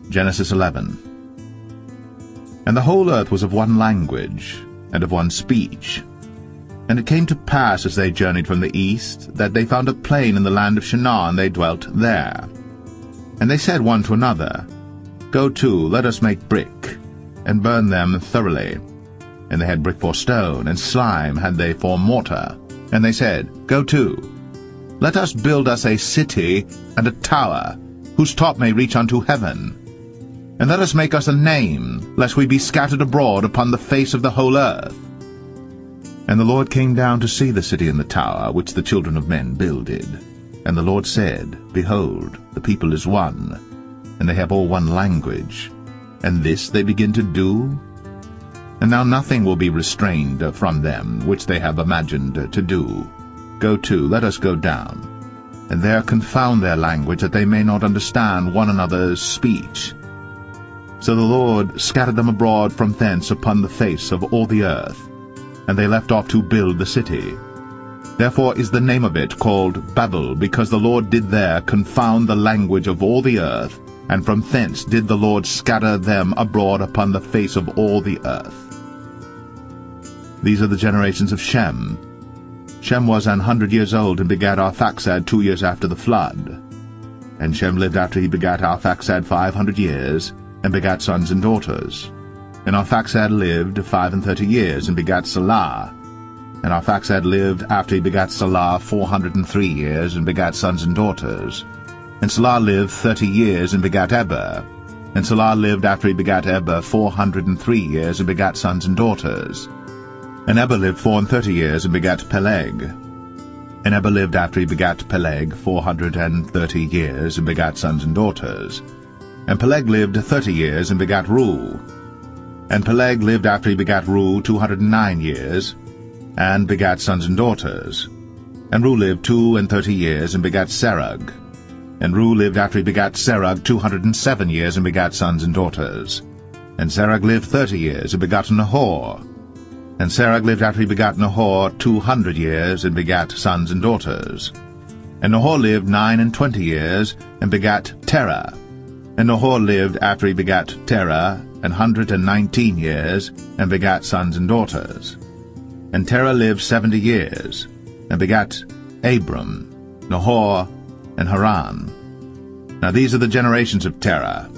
Genesis 11. And the whole earth was of one language, and of one speech. And it came to pass, as they journeyed from the east, that they found a plain in the land of Shinar, and they dwelt there. And they said one to another, Go to, let us make brick, and burn them thoroughly. And they had brick for stone, and slime had they for mortar. And they said, Go to, let us build us a city and a tower, whose top may reach unto heaven. And let us make us a name, lest we be scattered abroad upon the face of the whole earth. And the Lord came down to see the city and the tower, which the children of men builded. And the Lord said, Behold, the people is one, and they have all one language. And this they begin to do? And now nothing will be restrained from them, which they have imagined to do. Go to, let us go down, and there confound their language, that they may not understand one another's speech. So the Lord scattered them abroad from thence upon the face of all the earth, and they left off to build the city. Therefore is the name of it called Babel, because the Lord did there confound the language of all the earth, and from thence did the Lord scatter them abroad upon the face of all the earth. These are the generations of Shem. Shem was 100 years old, and begat Arphaxad 2 years after the flood. And Shem lived after he begat Arphaxad 500 years, and begat sons and daughters. And Arphaxad lived 35 years, and begat Salah. And Arphaxad lived after he begat Salah 403 years, and begat sons and daughters. And Salah lived 30 years, and begat Eber. And Salah lived after he begat Eber 403 years, and begat sons and daughters. And Eber lived 34 years, and begat Peleg. And Eber lived after he begat Peleg 430 years, and begat sons and daughters. And Peleg lived 30 years, and begat Reu. And Peleg lived after he begat Reu 209 years, and begat sons and daughters. And Reu lived 32 years, and begat Serug. And Reu lived after he begat Serug 207 years, and begat sons and daughters. And Serug lived 30 years, and begat Nahor. And Serug lived after he begat Nahor 200 years, and begat sons and daughters. And Nahor lived 29 years, and begat Terah. And Nahor lived after he begat Terah 119 years, and begat sons and daughters. And Terah lived 70 years, and begat Abram, Nahor, and Haran. Now these are the generations of Terah.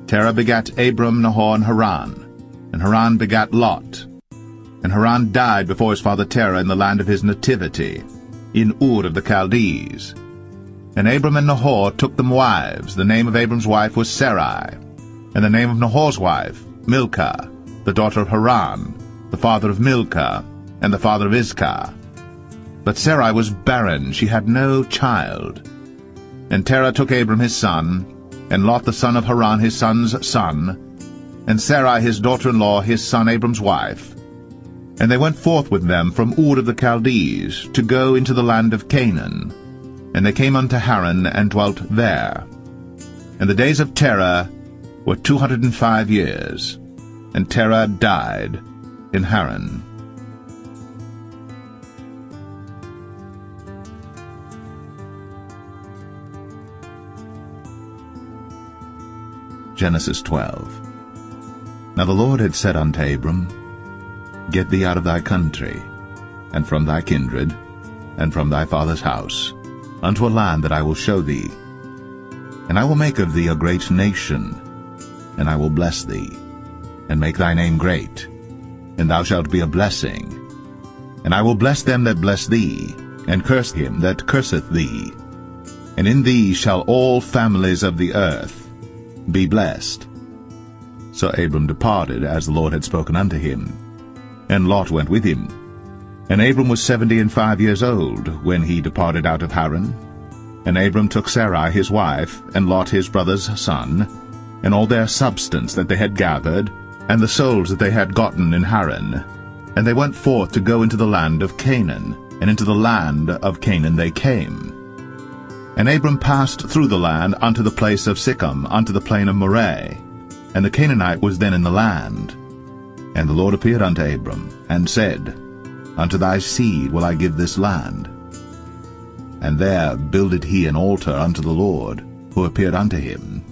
Terah begat Abram, Nahor, and Haran begat Lot. And Haran died before his father Terah in the land of his nativity, in Ur of the Chaldees. And Abram and Nahor took them wives. The name of Abram's wife was Sarai, and the name of Nahor's wife, Milcah, the daughter of Haran, the father of Milcah, and the father of Iscah. But Sarai was barren, she had no child. And Terah took Abram his son, and Lot the son of Haran his son's son, and Sarai his daughter-in-law his son Abram's wife. And they went forth with them from Ur of the Chaldees, to go into the land of Canaan. And they came unto Haran, and dwelt there. And the days of Terah were 205 years, and Terah died in Haran. Genesis 12. Now the Lord had said unto Abram, Get thee out of thy country, and from thy kindred, and from thy father's house, unto a land that I will show thee. And I will make of thee a great nation, and I will bless thee, and make thy name great, and thou shalt be a blessing. And I will bless them that bless thee, and curse him that curseth thee. And in thee shall all families of the earth be blessed. So Abram departed, as the Lord had spoken unto him, and Lot went with him. And Abram was 75 years old when he departed out of Haran. And Abram took Sarai his wife, and Lot his brother's son, and all their substance that they had gathered, and the souls that they had gotten in Haran. And they went forth to go into the land of Canaan, and into the land of Canaan they came. And Abram passed through the land unto the place of Sichem, unto the plain of Moreh. And the Canaanite was then in the land. And the Lord appeared unto Abram, and said, Unto thy seed will I give this land. And there builded he an altar unto the Lord, who appeared unto him.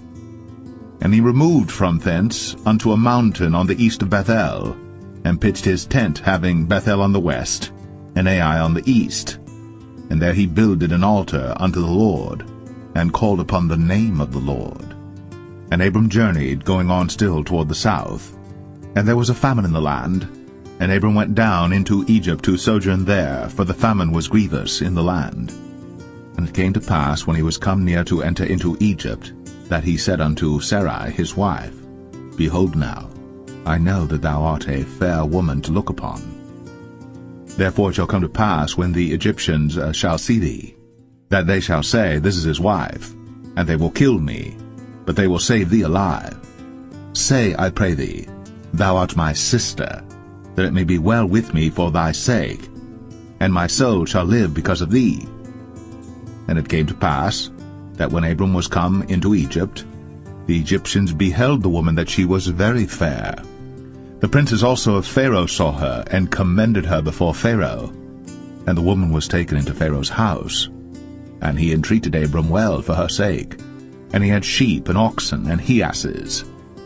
And he removed from thence unto a mountain on the east of Bethel, and pitched his tent, having Bethel on the west, and Ai on the east. And there he builded an altar unto the Lord, and called upon the name of the Lord. And Abram journeyed, going on still toward the south. And there was a famine in the land, and Abram went down into Egypt to sojourn there, for the famine was grievous in the land. And it came to pass, when he was come near to enter into Egypt, that he said unto Sarai his wife, Behold now, I know that thou art a fair woman to look upon. Therefore it shall come to pass, when the Egyptians shall see thee, that they shall say, This is his wife, and they will kill me, but they will save thee alive. Say, I pray thee, Thou art my sister, that it may be well with me for thy sake, and my soul shall live because of thee. And it came to pass, that when Abram was come into Egypt, the Egyptians beheld the woman that she was very fair. The princes also of Pharaoh saw her, and commended her before Pharaoh. And the woman was taken into Pharaoh's house. And he entreated Abram well for her sake. And he had sheep and oxen and he-asses,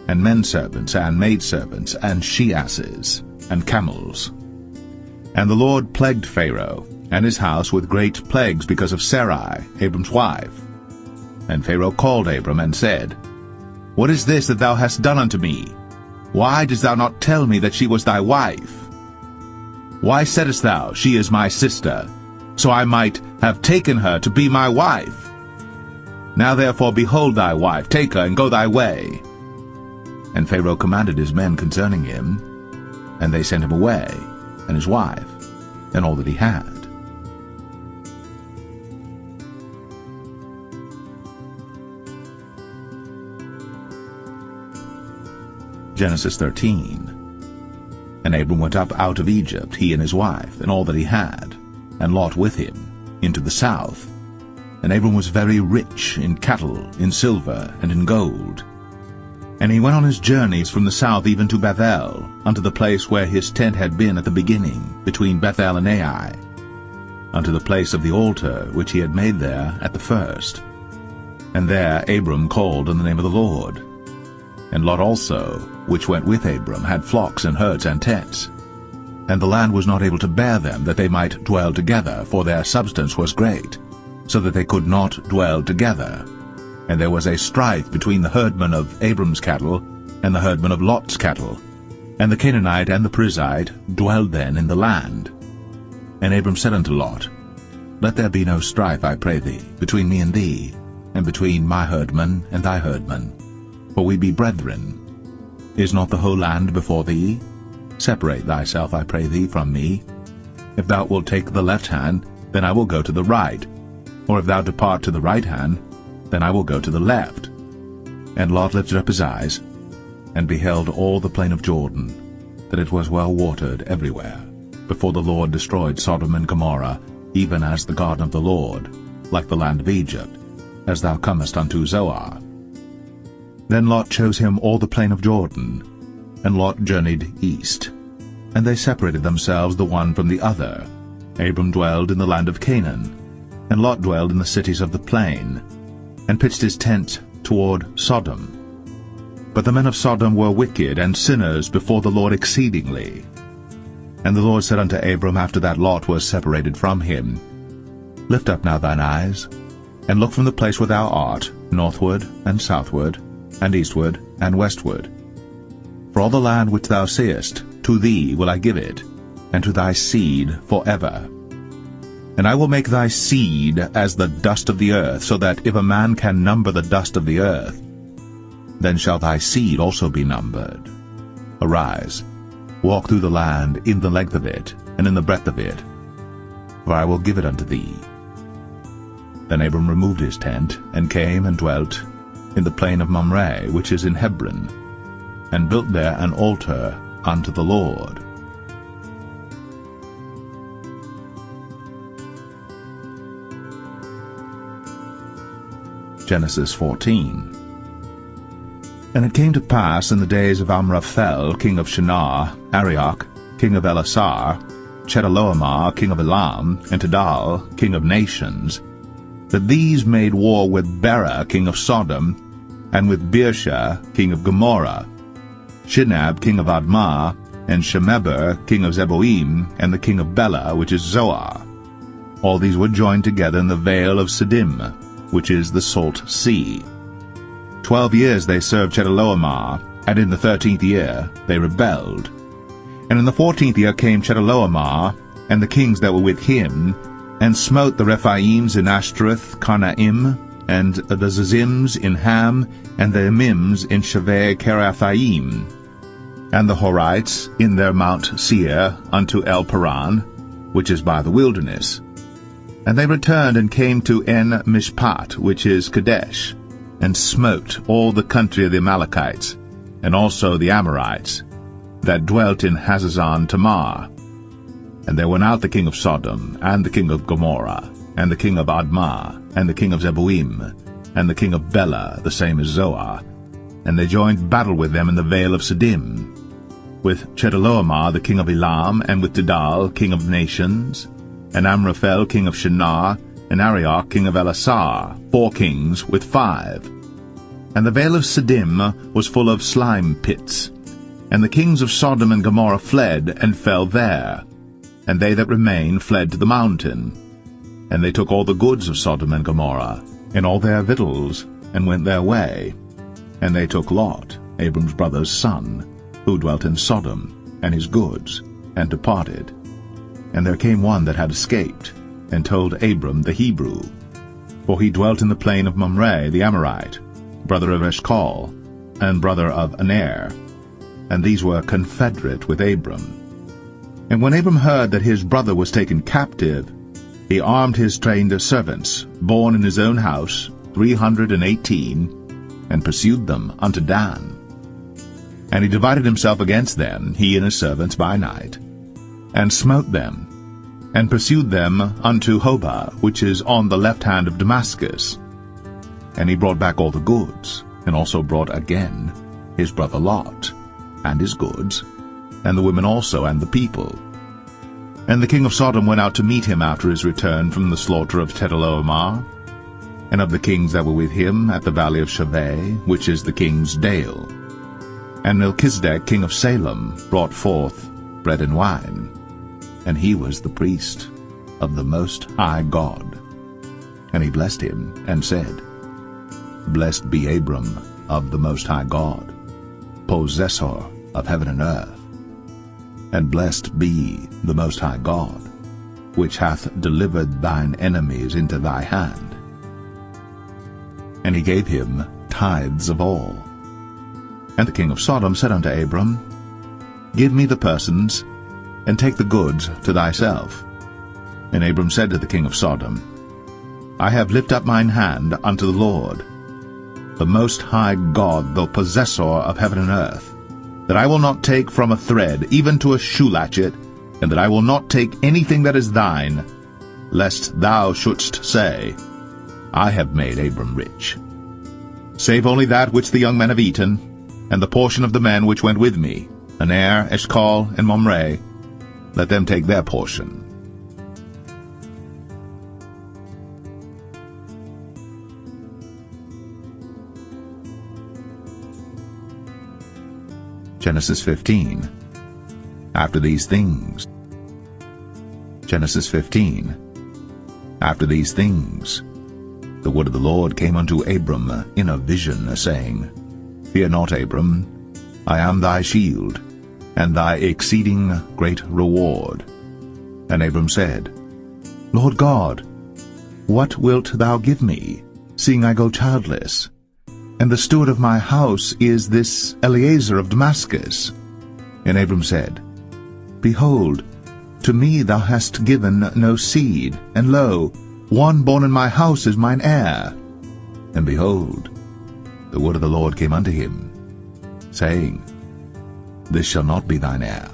and menservants and maidservants, and she-asses, and camels. And the Lord plagued Pharaoh and his house with great plagues because of Sarai, Abram's wife. And Pharaoh called Abram, and said, What is this that thou hast done unto me? Why didst thou not tell me that she was thy wife? Why saidst thou, She is my sister, so I might have taken her to be my wife? Now therefore behold thy wife, take her, and go thy way. And Pharaoh commanded his men concerning him, and they sent him away, and his wife, and all that he had. Genesis 13. And Abram went up out of Egypt, he and his wife, and all that he had, and Lot with him, into the south. And Abram was very rich in cattle, in silver, and in gold. And he went on his journeys from the south even to Bethel, unto the place where his tent had been at the beginning, between Bethel and Ai, unto the place of the altar which he had made there at the first. And there Abram called on the name of the Lord. And Lot also, which went with Abram, had flocks and herds and tents. And the land was not able to bear them, that they might dwell together, for their substance was great, so that they could not dwell together. And there was a strife between the herdmen of Abram's cattle and the herdmen of Lot's cattle. And the Canaanite and the Perizzite dwelled then in the land. And Abram said unto Lot, Let there be no strife, I pray thee, between me and thee, and between my herdmen and thy herdmen, for we be brethren. Is not the whole land before thee? Separate thyself, I pray thee, from me. If thou wilt take the left hand, then I will go to the right. Or if thou depart to the right hand, then I will go to the left. And Lot lifted up his eyes, and beheld all the plain of Jordan, that it was well watered everywhere, before the Lord destroyed Sodom and Gomorrah, even as the garden of the Lord, like the land of Egypt, as thou comest unto Zoar. Then Lot chose him all the plain of Jordan, and Lot journeyed east. And they separated themselves the one from the other. Abram dwelled in the land of Canaan, and Lot dwelled in the cities of the plain, and pitched his tent toward Sodom. But the men of Sodom were wicked and sinners before the Lord exceedingly. And the Lord said unto Abram after that Lot was separated from him, Lift up now thine eyes, and look from the place where thou art, northward and southward, and eastward and westward. For all the land which thou seest, to thee will I give it, and to thy seed forever. And I will make thy seed as the dust of the earth, so that if a man can number the dust of the earth, then shall thy seed also be numbered. Arise, walk through the land in the length of it, and in the breadth of it, for I will give it unto thee. Then Abram removed his tent, and came and dwelt in the plain of Mamre, which is in Hebron, and built there an altar unto the Lord. Genesis 14. And it came to pass in the days of Amraphel, king of Shinar, Arioch, king of Elasar, Chedorlaomer, king of Elam, and Tidal, king of nations, that these made war with Bera, king of Sodom, and with Birsha king of Gomorrah, Shinab king of Admah, and Shemeber king of Zeboim, and the king of Bela, which is Zoar. All these were joined together in the vale of Siddim, which is the Salt Sea. 12 years they served Chedorlaomer, and in the 13th year they rebelled. And in the 14th year came Chedorlaomer, and the kings that were with him, and smote the Rephaims in Ashtaroth Karnaim, and the Zazims in Ham, and the Emims in Shaveh Kerathaim, and the Horites in their Mount Seir unto El Paran, which is by the wilderness. And they returned and came to En Mishpat, which is Kadesh, and smote all the country of the Amalekites, and also the Amorites, that dwelt in Hazazon Tamar. And there went out the king of Sodom, and the king of Gomorrah, and the king of Admah, and the king of Zeboim, and the king of Bela, the same as Zoar, and they joined battle with them in the vale of Siddim, with Chedorlaomer the king of Elam, and with Tidal king of nations, and Amraphel king of Shinar, and Arioch king of Elasar, 4 kings with 5. And the vale of Siddim was full of slime pits, and the kings of Sodom and Gomorrah fled, and fell there, and they that remained fled to the mountain. And they took all the goods of Sodom and Gomorrah, and all their victuals, and went their way. And they took Lot, Abram's brother's son, who dwelt in Sodom, and his goods, and departed. And there came one that had escaped, and told Abram the Hebrew. For he dwelt in the plain of Mamre the Amorite, brother of Eshcol, and brother of Aner, and these were confederate with Abram. And when Abram heard that his brother was taken captive, he armed his trained servants, born in his own house, 318, and pursued them unto Dan. And he divided himself against them, he and his servants, by night, and smote them, and pursued them unto Hobah, which is on the left hand of Damascus. And he brought back all the goods, and also brought again his brother Lot, and his goods, and the women also, and the people. And the king of Sodom went out to meet him after his return from the slaughter of Chedorlaomer, and of the kings that were with him at the valley of Shaveh, which is the king's dale. And Melchizedek king of Salem brought forth bread and wine, and he was the priest of the Most High God. And he blessed him, and said, Blessed be Abram of the Most High God, possessor of heaven and earth. And blessed be the Most High God, which hath delivered thine enemies into thy hand. And he gave him tithes of all. And the king of Sodom said unto Abram, Give me the persons, and take the goods to thyself. And Abram said to the king of Sodom, I have lifted up mine hand unto the Lord, the Most High God, the possessor of heaven and earth, that I will not take from a thread, even to a shoe latchet, and that I will not take anything that is thine, lest thou shouldst say, I have made Abram rich. Save only that which the young men have eaten, and the portion of the men which went with me, Aner, Eshcol, and Mamre, let them take their portion. Genesis 15. After these things. Genesis 15. After these things, the word of the Lord came unto Abram in a vision, saying, Fear not, Abram, I am thy shield, and thy exceeding great reward. And Abram said, Lord God, what wilt thou give me, seeing I go childless? And the steward of my house is this Eliezer of Damascus. And Abram said, Behold, to me thou hast given no seed, and lo, one born in my house is mine heir. And behold, the word of the Lord came unto him, saying, This shall not be thine heir,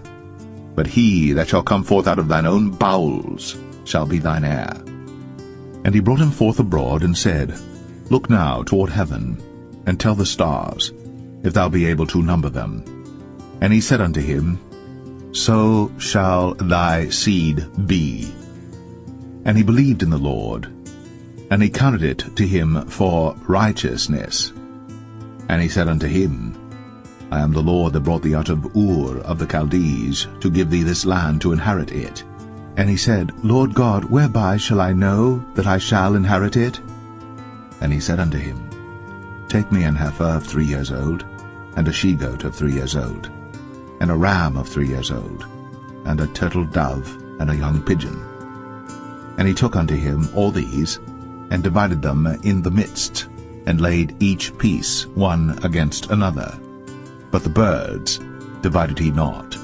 but he that shall come forth out of thine own bowels shall be thine heir. And he brought him forth abroad, and said, Look now toward heaven, and tell the stars, if thou be able to number them. And he said unto him, So shall thy seed be. And he believed in the Lord, and he counted it to him for righteousness. And he said unto him, I am the Lord that brought thee out of Ur of the Chaldees, to give thee this land to inherit it. And he said, Lord God, whereby shall I know that I shall inherit it? And he said unto him, Take me an heifer of 3 years old, and a she-goat of 3 years old, and a ram of 3 years old, and a turtle dove, and a young pigeon. And he took unto him all these, and divided them in the midst, and laid each piece one against another. But the birds divided he not.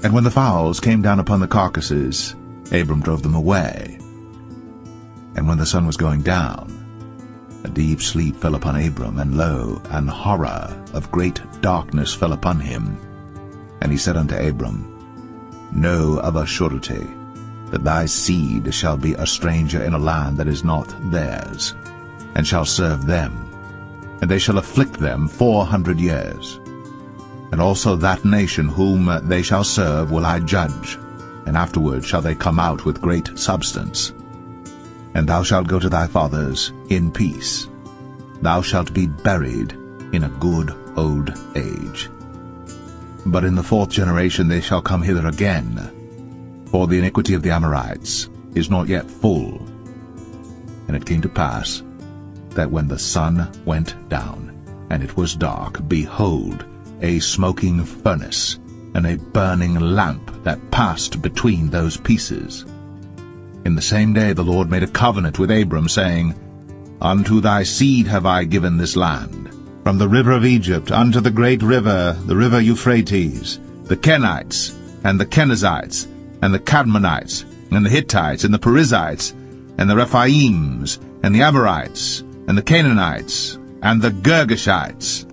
And when the fowls came down upon the carcasses, Abram drove them away. And when the sun was going down, a deep sleep fell upon Abram, and lo, an horror of great darkness fell upon him. And he said unto Abram, Know of a surety that thy seed shall be a stranger in a land that is not theirs, and shall serve them, and they shall afflict them 400 years. And also that nation whom they shall serve will I judge, and afterward shall they come out with great substance. And thou shalt go to thy fathers in peace. Thou shalt be buried in a good old age. But in the 4th generation they shall come hither again, for the iniquity of the Amorites is not yet full. And it came to pass that when the sun went down, and it was dark, behold, a smoking furnace, and a burning lamp that passed between those pieces. In the same day the Lord made a covenant with Abram, saying, Unto thy seed have I given this land, from the river of Egypt unto the great river, the river Euphrates, the Kenites, and the Kenizzites, and the Cadmonites, and the Hittites, and the Perizzites, and the Rephaims, and the Amorites, and the Canaanites, and the Girgashites,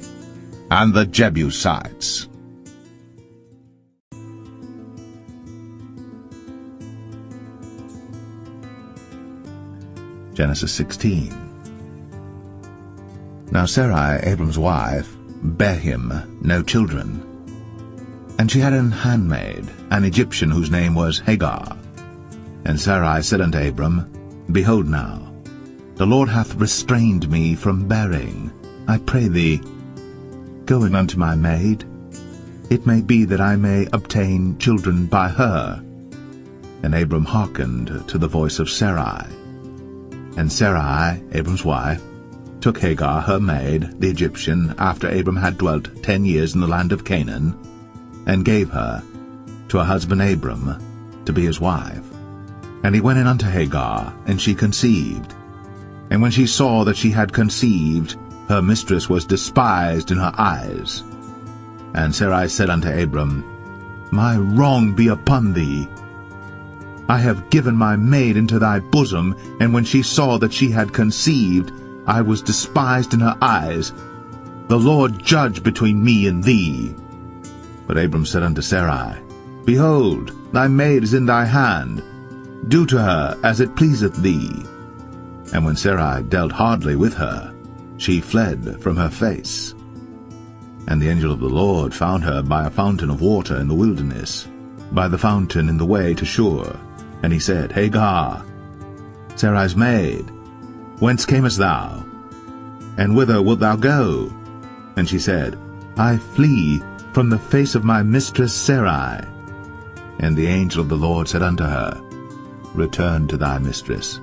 and the Jebusites. Genesis 16. Now Sarai, Abram's wife, bare him no children. And she had an handmaid, an Egyptian, whose name was Hagar. And Sarai said unto Abram, Behold now, the Lord hath restrained me from bearing. I pray thee, go in unto my maid. It may be that I may obtain children by her. And Abram hearkened to the voice of Sarai. And Sarai, Abram's wife, took Hagar her maid, the Egyptian, after Abram had dwelt 10 years in the land of Canaan, and gave her to her husband Abram to be his wife. And he went in unto Hagar, and she conceived. And when she saw that she had conceived, her mistress was despised in her eyes. And Sarai said unto Abram, My wrong be upon thee. I have given my maid into thy bosom, and when she saw that she had conceived, I was despised in her eyes. The Lord judge between me and thee. But Abram said unto Sarai, Behold, thy maid is in thy hand. Do to her as it pleaseth thee. And when Sarai dealt hardly with her, she fled from her face. And the angel of the Lord found her by a fountain of water in the wilderness, by the fountain in the way to Shur. And he said, Hagar, Sarai's maid, whence camest thou? And whither wilt thou go? And she said, I flee from the face of my mistress Sarai. And the angel of the Lord said unto her, Return to thy mistress,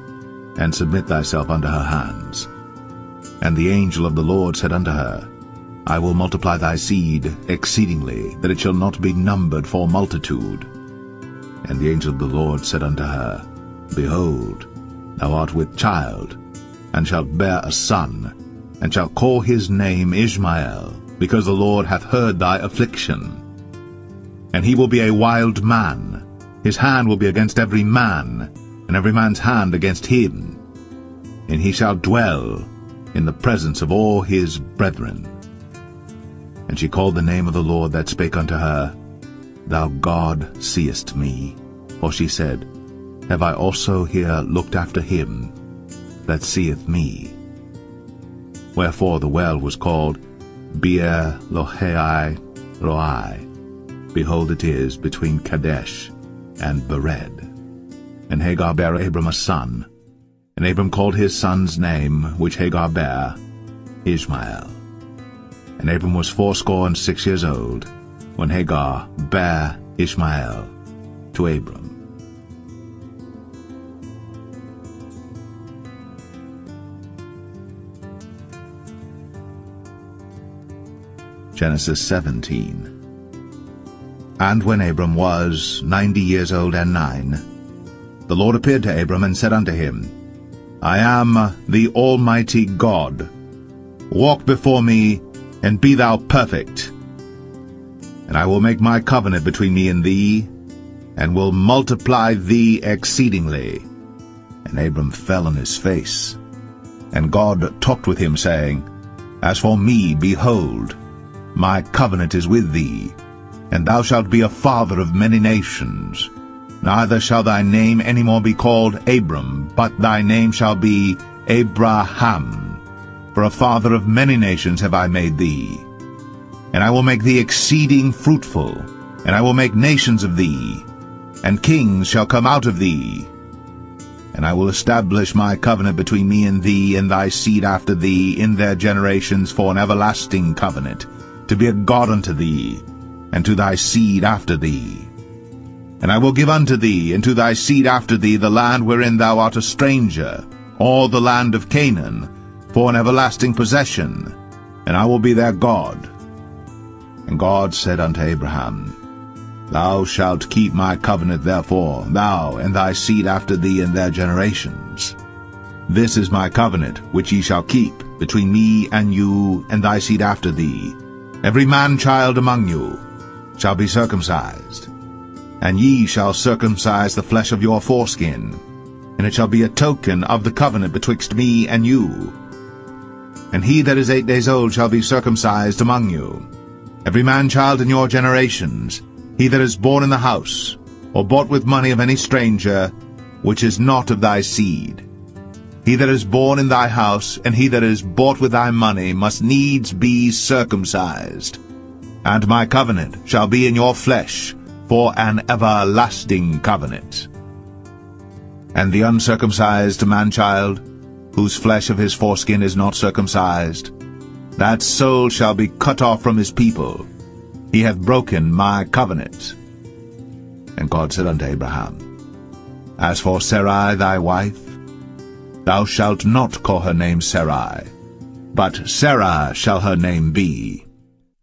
and submit thyself unto her hands. And the angel of the Lord said unto her, I will multiply thy seed exceedingly, that it shall not be numbered for multitude. And the angel of the Lord said unto her, Behold, thou art with child, and shalt bear a son, and shalt call his name Ishmael, because the Lord hath heard thy affliction. And he will be a wild man. His hand will be against every man, and every man's hand against him. And he shall dwell in the presence of all his brethren. And she called the name of the Lord that spake unto her, Thou God seest me. For she said, Have I also here looked after him that seeth me? Wherefore the well was called Beer Lohai Roi. Behold, it is between Kadesh and Bered. And Hagar bare Abram a son, and Abram called his son's name, which Hagar bare, Ishmael. And Abram was 86 years old when Hagar bare Ishmael to Abram. Genesis 17. And when Abram was 90 years old and 9, the Lord appeared to Abram and said unto him, I am the Almighty God. Walk before me, and be thou perfect. And I will make my covenant between me and thee, and will multiply thee exceedingly. And Abram fell on his face. And God talked with him, saying, As for me, behold, my covenant is with thee, and thou shalt be a father of many nations. Neither shall thy name any more be called Abram, but thy name shall be Abraham. For a father of many nations have I made thee. And I will make thee exceeding fruitful, and I will make nations of thee, and kings shall come out of thee. And I will establish my covenant between me and thee and thy seed after thee in their generations for an everlasting covenant, to be a God unto thee, and to thy seed after thee. And I will give unto thee, and to thy seed after thee, the land wherein thou art a stranger, all the land of Canaan, for an everlasting possession, and I will be their God. And God said unto Abraham, Thou shalt keep my covenant therefore, thou and thy seed after thee in their generations. This is my covenant which ye shall keep between me and you and thy seed after thee. Every man-child among you shall be circumcised, and ye shall circumcise the flesh of your foreskin, and it shall be a token of the covenant betwixt me and you. And he that is 8 days old shall be circumcised among you, every man-child in your generations, he that is born in the house, or bought with money of any stranger, which is not of thy seed. He that is born in thy house, and he that is bought with thy money, must needs be circumcised. And my covenant shall be in your flesh, for an everlasting covenant. And the uncircumcised man-child, whose flesh of his foreskin is not circumcised, that soul shall be cut off from his people. He hath broken my covenant. And God said unto Abraham, As for Sarai thy wife, thou shalt not call her name Sarai, but Sarah shall her name be.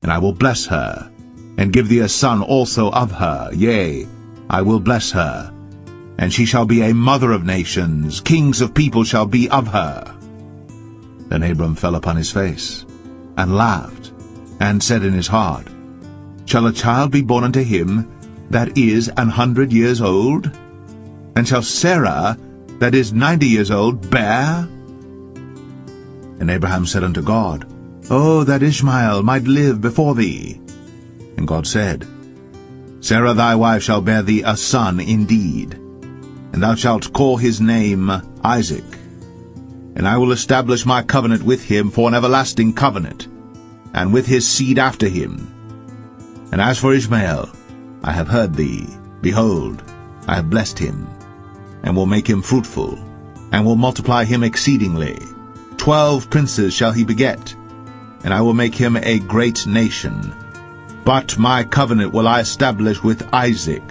And I will bless her, and give thee a son also of her. Yea, I will bless her, and she shall be a mother of nations. Kings of people shall be of her. Then Abram fell upon his face, and laughed, and said in his heart, Shall a child be born unto him that is 100 years old? And shall Sarah that is 90 years old bear? And Abraham said unto God, Oh, that Ishmael might live before thee. And God said, Sarah thy wife shall bear thee a son indeed, and thou shalt call his name Isaac. And I will establish my covenant with him for an everlasting covenant, and with his seed after him. And as for Ishmael, I have heard thee. Behold, I have blessed him, and will make him fruitful, and will multiply him exceedingly. 12 princes shall he beget, and I will make him a great nation. But my covenant will I establish with Isaac,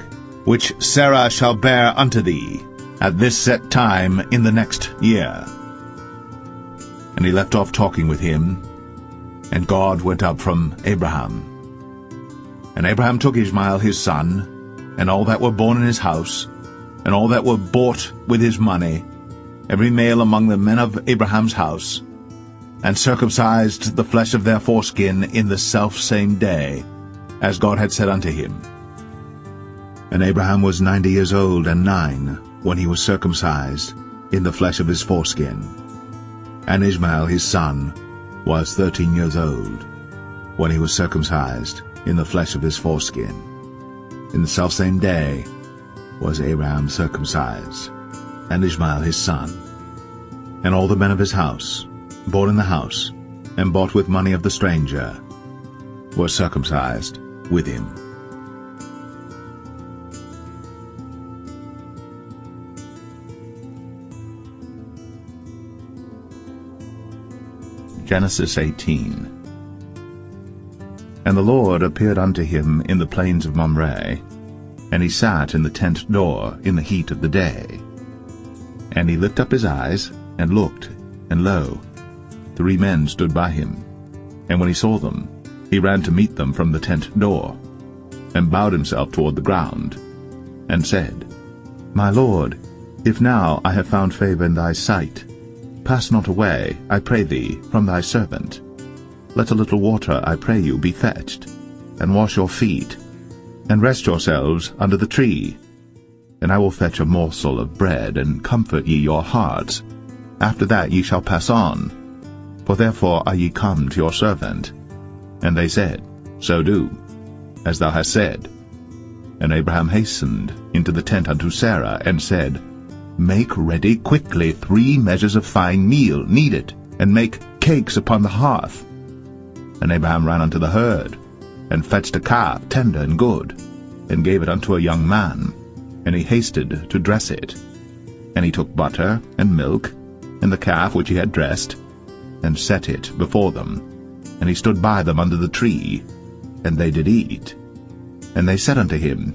which Sarah shall bear unto thee, at this set time in the next year. And he left off talking with him, and God went up from Abraham. And Abraham took Ishmael his son, and all that were born in his house, and all that were bought with his money, every male among the men of Abraham's house, and circumcised the flesh of their foreskin in the selfsame day, as God had said unto him. And Abraham was 90 years old and 9 when he was circumcised in the flesh of his foreskin. And Ishmael his son was 13 years old when he was circumcised in the flesh of his foreskin. In the selfsame day was Abraham circumcised, and Ishmael his son. And all the men of his house, born in the house, and bought with money of the stranger, were circumcised with him. Genesis 18. And the Lord appeared unto him in the plains of Mamre, and he sat in the tent door in the heat of the day. And he lifted up his eyes, and looked, and lo, 3 men stood by him. And when he saw them, he ran to meet them from the tent door, and bowed himself toward the ground, and said, My Lord, if now I have found favor in thy sight, pass not away, I pray thee, from thy servant. Let a little water, I pray you, be fetched, and wash your feet, and rest yourselves under the tree. And I will fetch a morsel of bread, and comfort ye your hearts. After that ye shall pass on, for therefore are ye come to your servant. And they said, So do, as thou hast said. And Abraham hastened into the tent unto Sarah, and said, Make ready quickly 3 measures of fine meal, knead it, and make cakes upon the hearth. And Abraham ran unto the herd, and fetched a calf tender and good, and gave it unto a young man, and he hasted to dress it. And he took butter and milk, and the calf which he had dressed, and set it before them. And he stood by them under the tree, and they did eat. And they said unto him,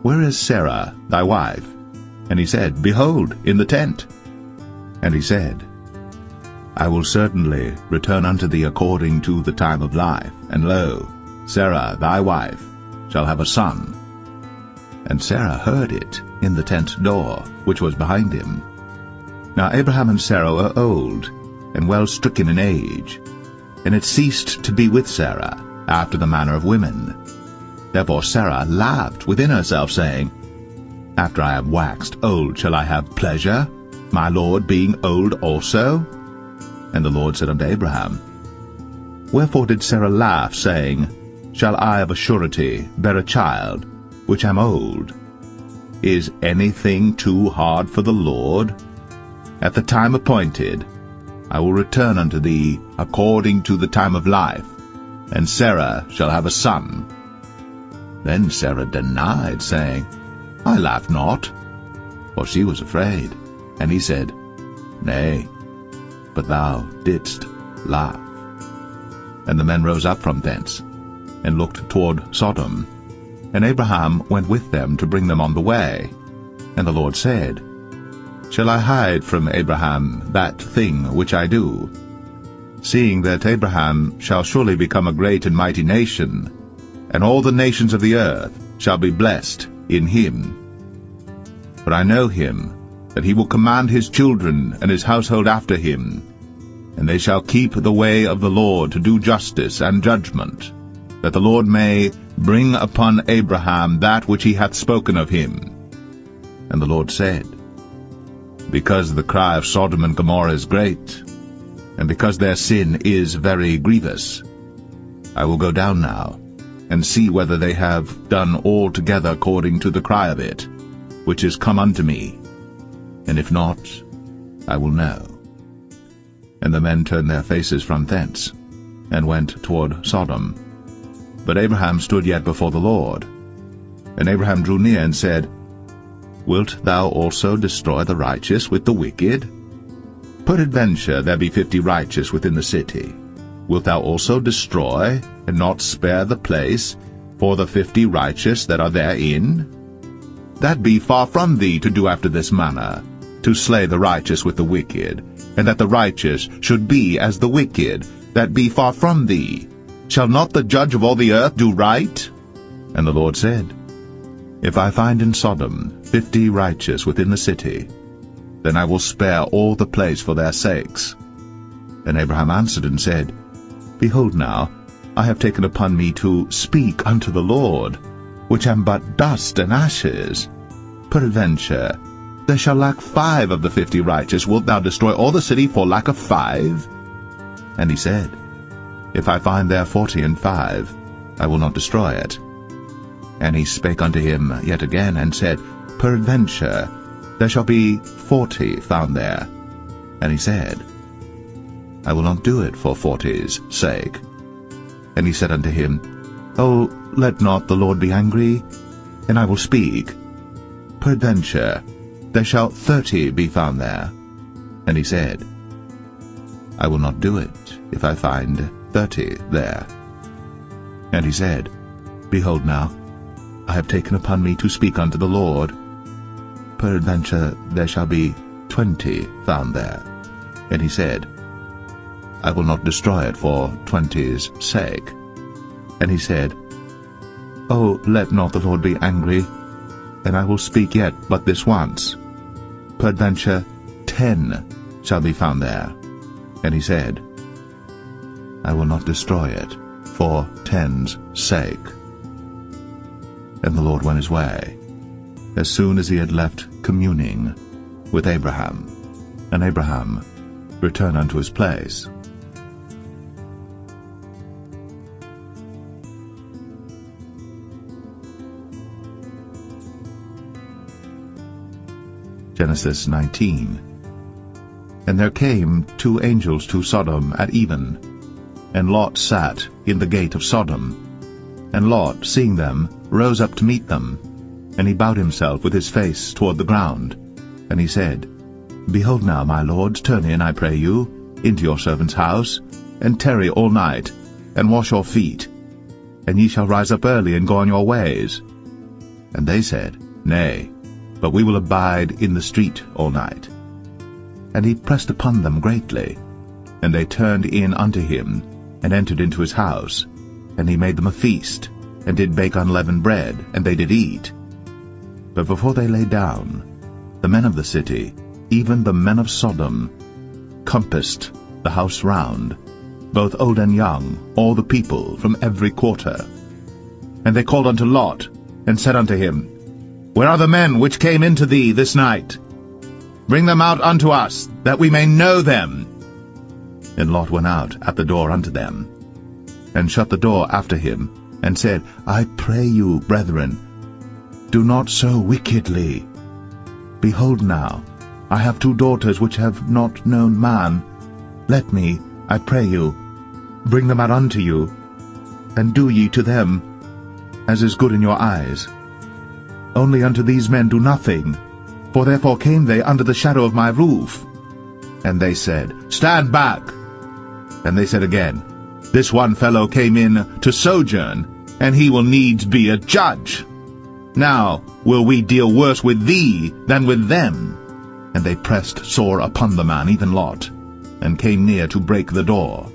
Where is Sarah thy wife? And he said, Behold, in the tent. And he said, I will certainly return unto thee according to the time of life, and lo, Sarah thy wife shall have a son. And Sarah heard it in the tent door, which was behind him. Now Abraham and Sarah were old, and well stricken in age, and it ceased to be with Sarah after the manner of women. Therefore Sarah laughed within herself, saying, After I am waxed old shall I have pleasure, my Lord being old also? And the Lord said unto Abraham, Wherefore did Sarah laugh, saying, Shall I of a surety bear a child, which am old? Is anything too hard for the Lord? At the time appointed I will return unto thee according to the time of life, and Sarah shall have a son. Then Sarah denied, saying, I laughed not, for she was afraid. And he said, Nay, but thou didst laugh. And the men rose up from thence, and looked toward Sodom. And Abraham went with them to bring them on the way. And the Lord said, Shall I hide from Abraham that thing which I do? Seeing that Abraham shall surely become a great and mighty nation, and all the nations of the earth shall be blessed in him. For I know him, that he will command his children and his household after him, and they shall keep the way of the Lord to do justice and judgment, that the Lord may bring upon Abraham that which he hath spoken of him. And the Lord said, Because the cry of Sodom and Gomorrah is great, and because their sin is very grievous, I will go down now, and see whether they have done altogether according to the cry of it, which is come unto me. And if not, I will know. And the men turned their faces from thence, and went toward Sodom. But Abraham stood yet before the Lord. And Abraham drew near and said, Wilt thou also destroy the righteous with the wicked? Peradventure there be 50 righteous within the city. Wilt thou also destroy, and not spare the place, for the 50 righteous that are therein? That be far from thee to do after this manner, to slay the righteous with the wicked, and that the righteous should be as the wicked, that be far from thee. Shall not the judge of all the earth do right? And the Lord said, If I find in Sodom 50 righteous within the city, then I will spare all the place for their sakes. And Abraham answered and said, Behold now, I have taken upon me to speak unto the Lord, which am but dust and ashes. Peradventure there shall lack 5 of the 50 righteous. Wilt thou destroy all the city for lack of 5? And he said, If I find there 40 and 5, I will not destroy it. And he spake unto him yet again, and said, Peradventure there shall be 40 found there. And he said, I will not do it for 40's sake. And he said unto him, Oh, let not the Lord be angry, and I will speak. Peradventure there shall 30 be found there. And he said, I will not do it, if I find 30 there. And he said, Behold now, I have taken upon me to speak unto the Lord. Peradventure there shall be 20 found there. And he said, I will not destroy it for 20's sake. And he said, Oh, let not the Lord be angry, and I will speak yet but this once. Peradventure 10 shall be found there. And he said, I will not destroy it for 10's sake. And the Lord went his way, as soon as he had left communing with Abraham. And Abraham returned unto his place. Genesis 19. And there came 2 angels to Sodom at even, and Lot sat in the gate of Sodom. And Lot, seeing them, rose up to meet them. And he bowed himself with his face toward the ground. And he said, Behold now, my lords, turn in, I pray you, into your servant's house, and tarry all night, and wash your feet, and ye shall rise up early and go on your ways. And they said, Nay, but we will abide in the street all night. And he pressed upon them greatly. And they turned in unto him, and entered into his house. And he made them a feast, and did bake unleavened bread, and they did eat. But before they lay down, the men of the city, even the men of Sodom, compassed the house round, both old and young, all the people from every quarter. And they called unto Lot, and said unto him, Where are the men which came into thee this night? Bring them out unto us, that we may know them. And Lot went out at the door unto them, and shut the door after him, and said, I pray you, brethren, do not so wickedly. Behold now, I have 2 daughters which have not known man. Let me, I pray you, bring them out unto you, and do ye to them as is good in your eyes. Only unto these men do nothing, for therefore came they under the shadow of my roof. And they said, Stand back. And they said again, This one fellow came in to sojourn, and he will needs be a judge. Now will we deal worse with thee than with them. And they pressed sore upon the man, even Lot, and came near to break the door.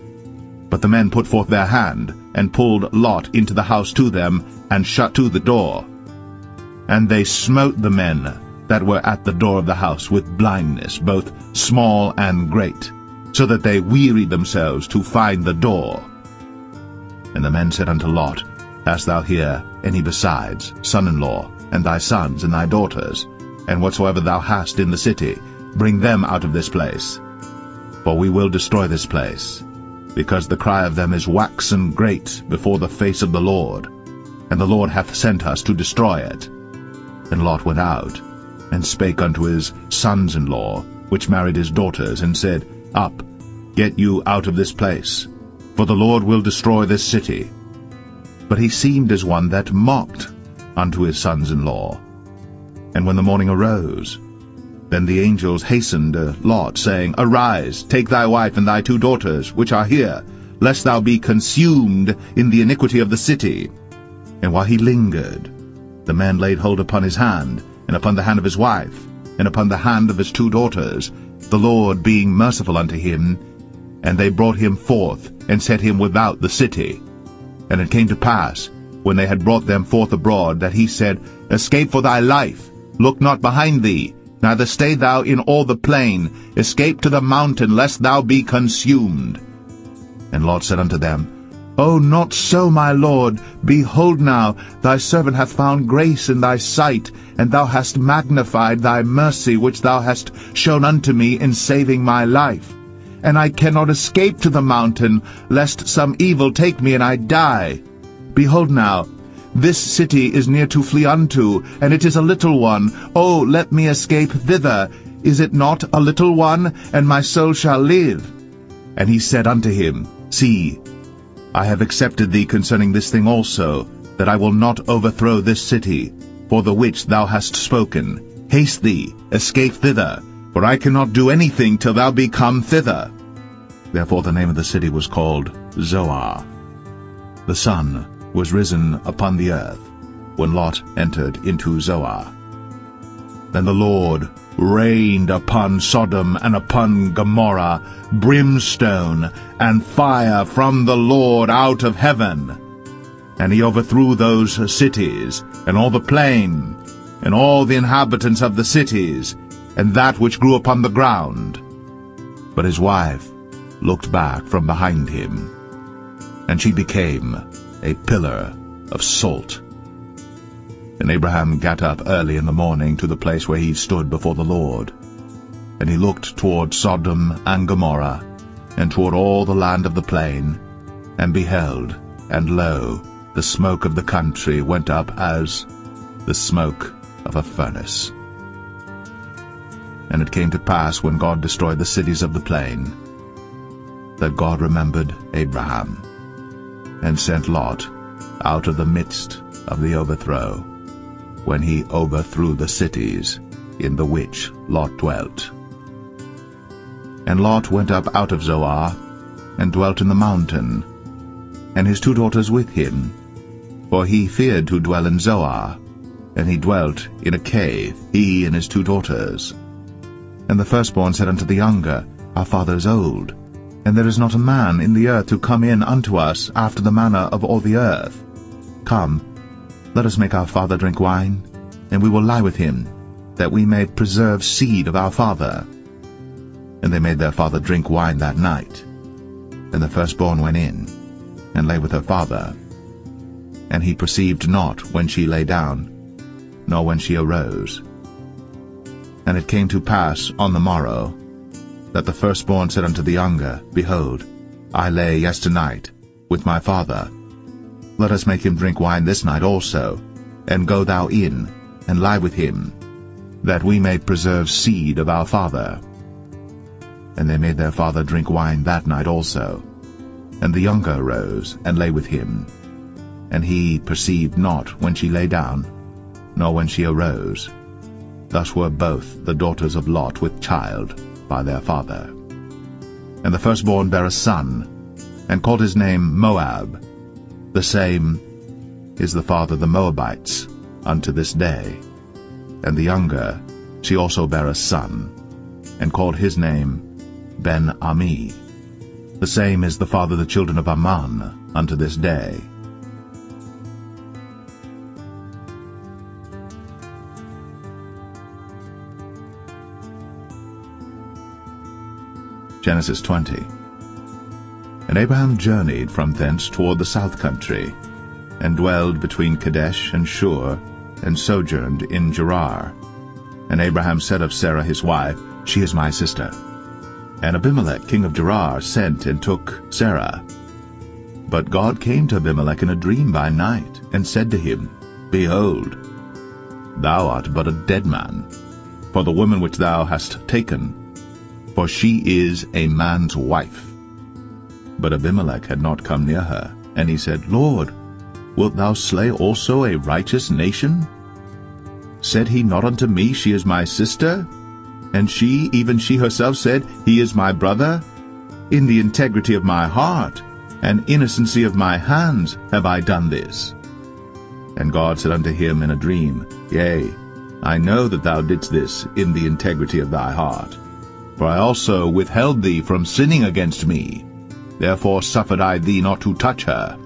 But the men put forth their hand, and pulled Lot into the house to them, and shut to the door. And they smote the men that were at the door of the house with blindness, both small and great, so that they wearied themselves to find the door. And the men said unto Lot, Hast thou here any besides, son-in-law, and thy sons, and thy daughters, and whatsoever thou hast in the city, bring them out of this place. For we will destroy this place, because the cry of them is waxen great before the face of the Lord, and the Lord hath sent us to destroy it. And Lot went out, and spake unto his sons-in-law, which married his daughters, and said, Up, get you out of this place, for the Lord will destroy this city. But he seemed as one that mocked unto his sons-in-law. And when the morning arose, then the angels hastened to Lot, saying, Arise, take thy wife and thy 2 daughters, which are here, lest thou be consumed in the iniquity of the city. And while he lingered, the man laid hold upon his hand, and upon the hand of his wife, and upon the hand of his 2 daughters, the Lord being merciful unto him. And they brought him forth, and set him without the city. And it came to pass, when they had brought them forth abroad, that he said, Escape for thy life, look not behind thee, neither stay thou in all the plain, escape to the mountain, lest thou be consumed. And Lot said unto them, O not so, my lord. Behold now, thy servant hath found grace in thy sight, and thou hast magnified thy mercy which thou hast shown unto me in saving my life. And I cannot escape to the mountain, lest some evil take me and I die. Behold now, this city is near to flee unto, and it is a little one. O let me escape thither. Is it not a little one, and my soul shall live? And he said unto him, See, I have accepted thee concerning this thing also, that I will not overthrow this city, for the which thou hast spoken. Haste thee, escape thither, for I cannot do anything till thou be come thither. Therefore the name of the city was called Zoar. The sun was risen upon the earth when Lot entered into Zoar. Then the Lord rained upon Sodom and upon Gomorrah brimstone and fire from the Lord out of heaven. And he overthrew those cities, and all the plain, and all the inhabitants of the cities, and that which grew upon the ground. But his wife looked back from behind him, and she became a pillar of salt. And Abraham got up early in the morning to the place where he stood before the Lord. And he looked toward Sodom and Gomorrah, and toward all the land of the plain, and beheld, and lo, the smoke of the country went up as the smoke of a furnace. And it came to pass, when God destroyed the cities of the plain, that God remembered Abraham, and sent Lot out of the midst of the overthrow, when he overthrew the cities in the which Lot dwelt. And Lot went up out of Zoar, and dwelt in the mountain, and his 2 daughters with him, for he feared to dwell in Zoar, and he dwelt in a cave, he and his 2 daughters. And the firstborn said unto the younger, Our father is old, and there is not a man in the earth to come in unto us after the manner of all the earth. Come, let us make our father drink wine, and we will lie with him, that we may preserve seed of our father. And they made their father drink wine that night. And the firstborn went in, and lay with her father. And he perceived not when she lay down, nor when she arose. And it came to pass on the morrow, that the firstborn said unto the younger, Behold, I lay yesternight with my father. Let us make him drink wine this night also, and go thou in, and lie with him, that we may preserve seed of our father. And they made their father drink wine that night also. And the younger arose, and lay with him. And he perceived not when she lay down, nor when she arose. Thus were both the daughters of Lot with child by their father. And the firstborn bare a son, and called his name Moab. The same is the father of the Moabites unto this day. And the younger, she also bare a son, and called his name Ben-Ami. The same is the father of the children of Ammon unto this day. Genesis 20. And Abraham journeyed from thence toward the south country, and dwelled between Kadesh and Shur, and sojourned in Gerar. And Abraham said of Sarah his wife, She is my sister. And Abimelech king of Gerar sent and took Sarah. But God came to Abimelech in a dream by night, and said to him, Behold, thou art but a dead man, for the woman which thou hast taken, for she is a man's wife. But Abimelech had not come near her, and he said, Lord, wilt thou slay also a righteous nation? Said he not unto me, She is my sister? And she, even she herself, said, He is my brother? In the integrity of my heart and innocency of my hands have I done this. And God said unto him in a dream, Yea, I know that thou didst this in the integrity of thy heart. For I also withheld thee from sinning against me. Therefore suffered I thee not to touch her.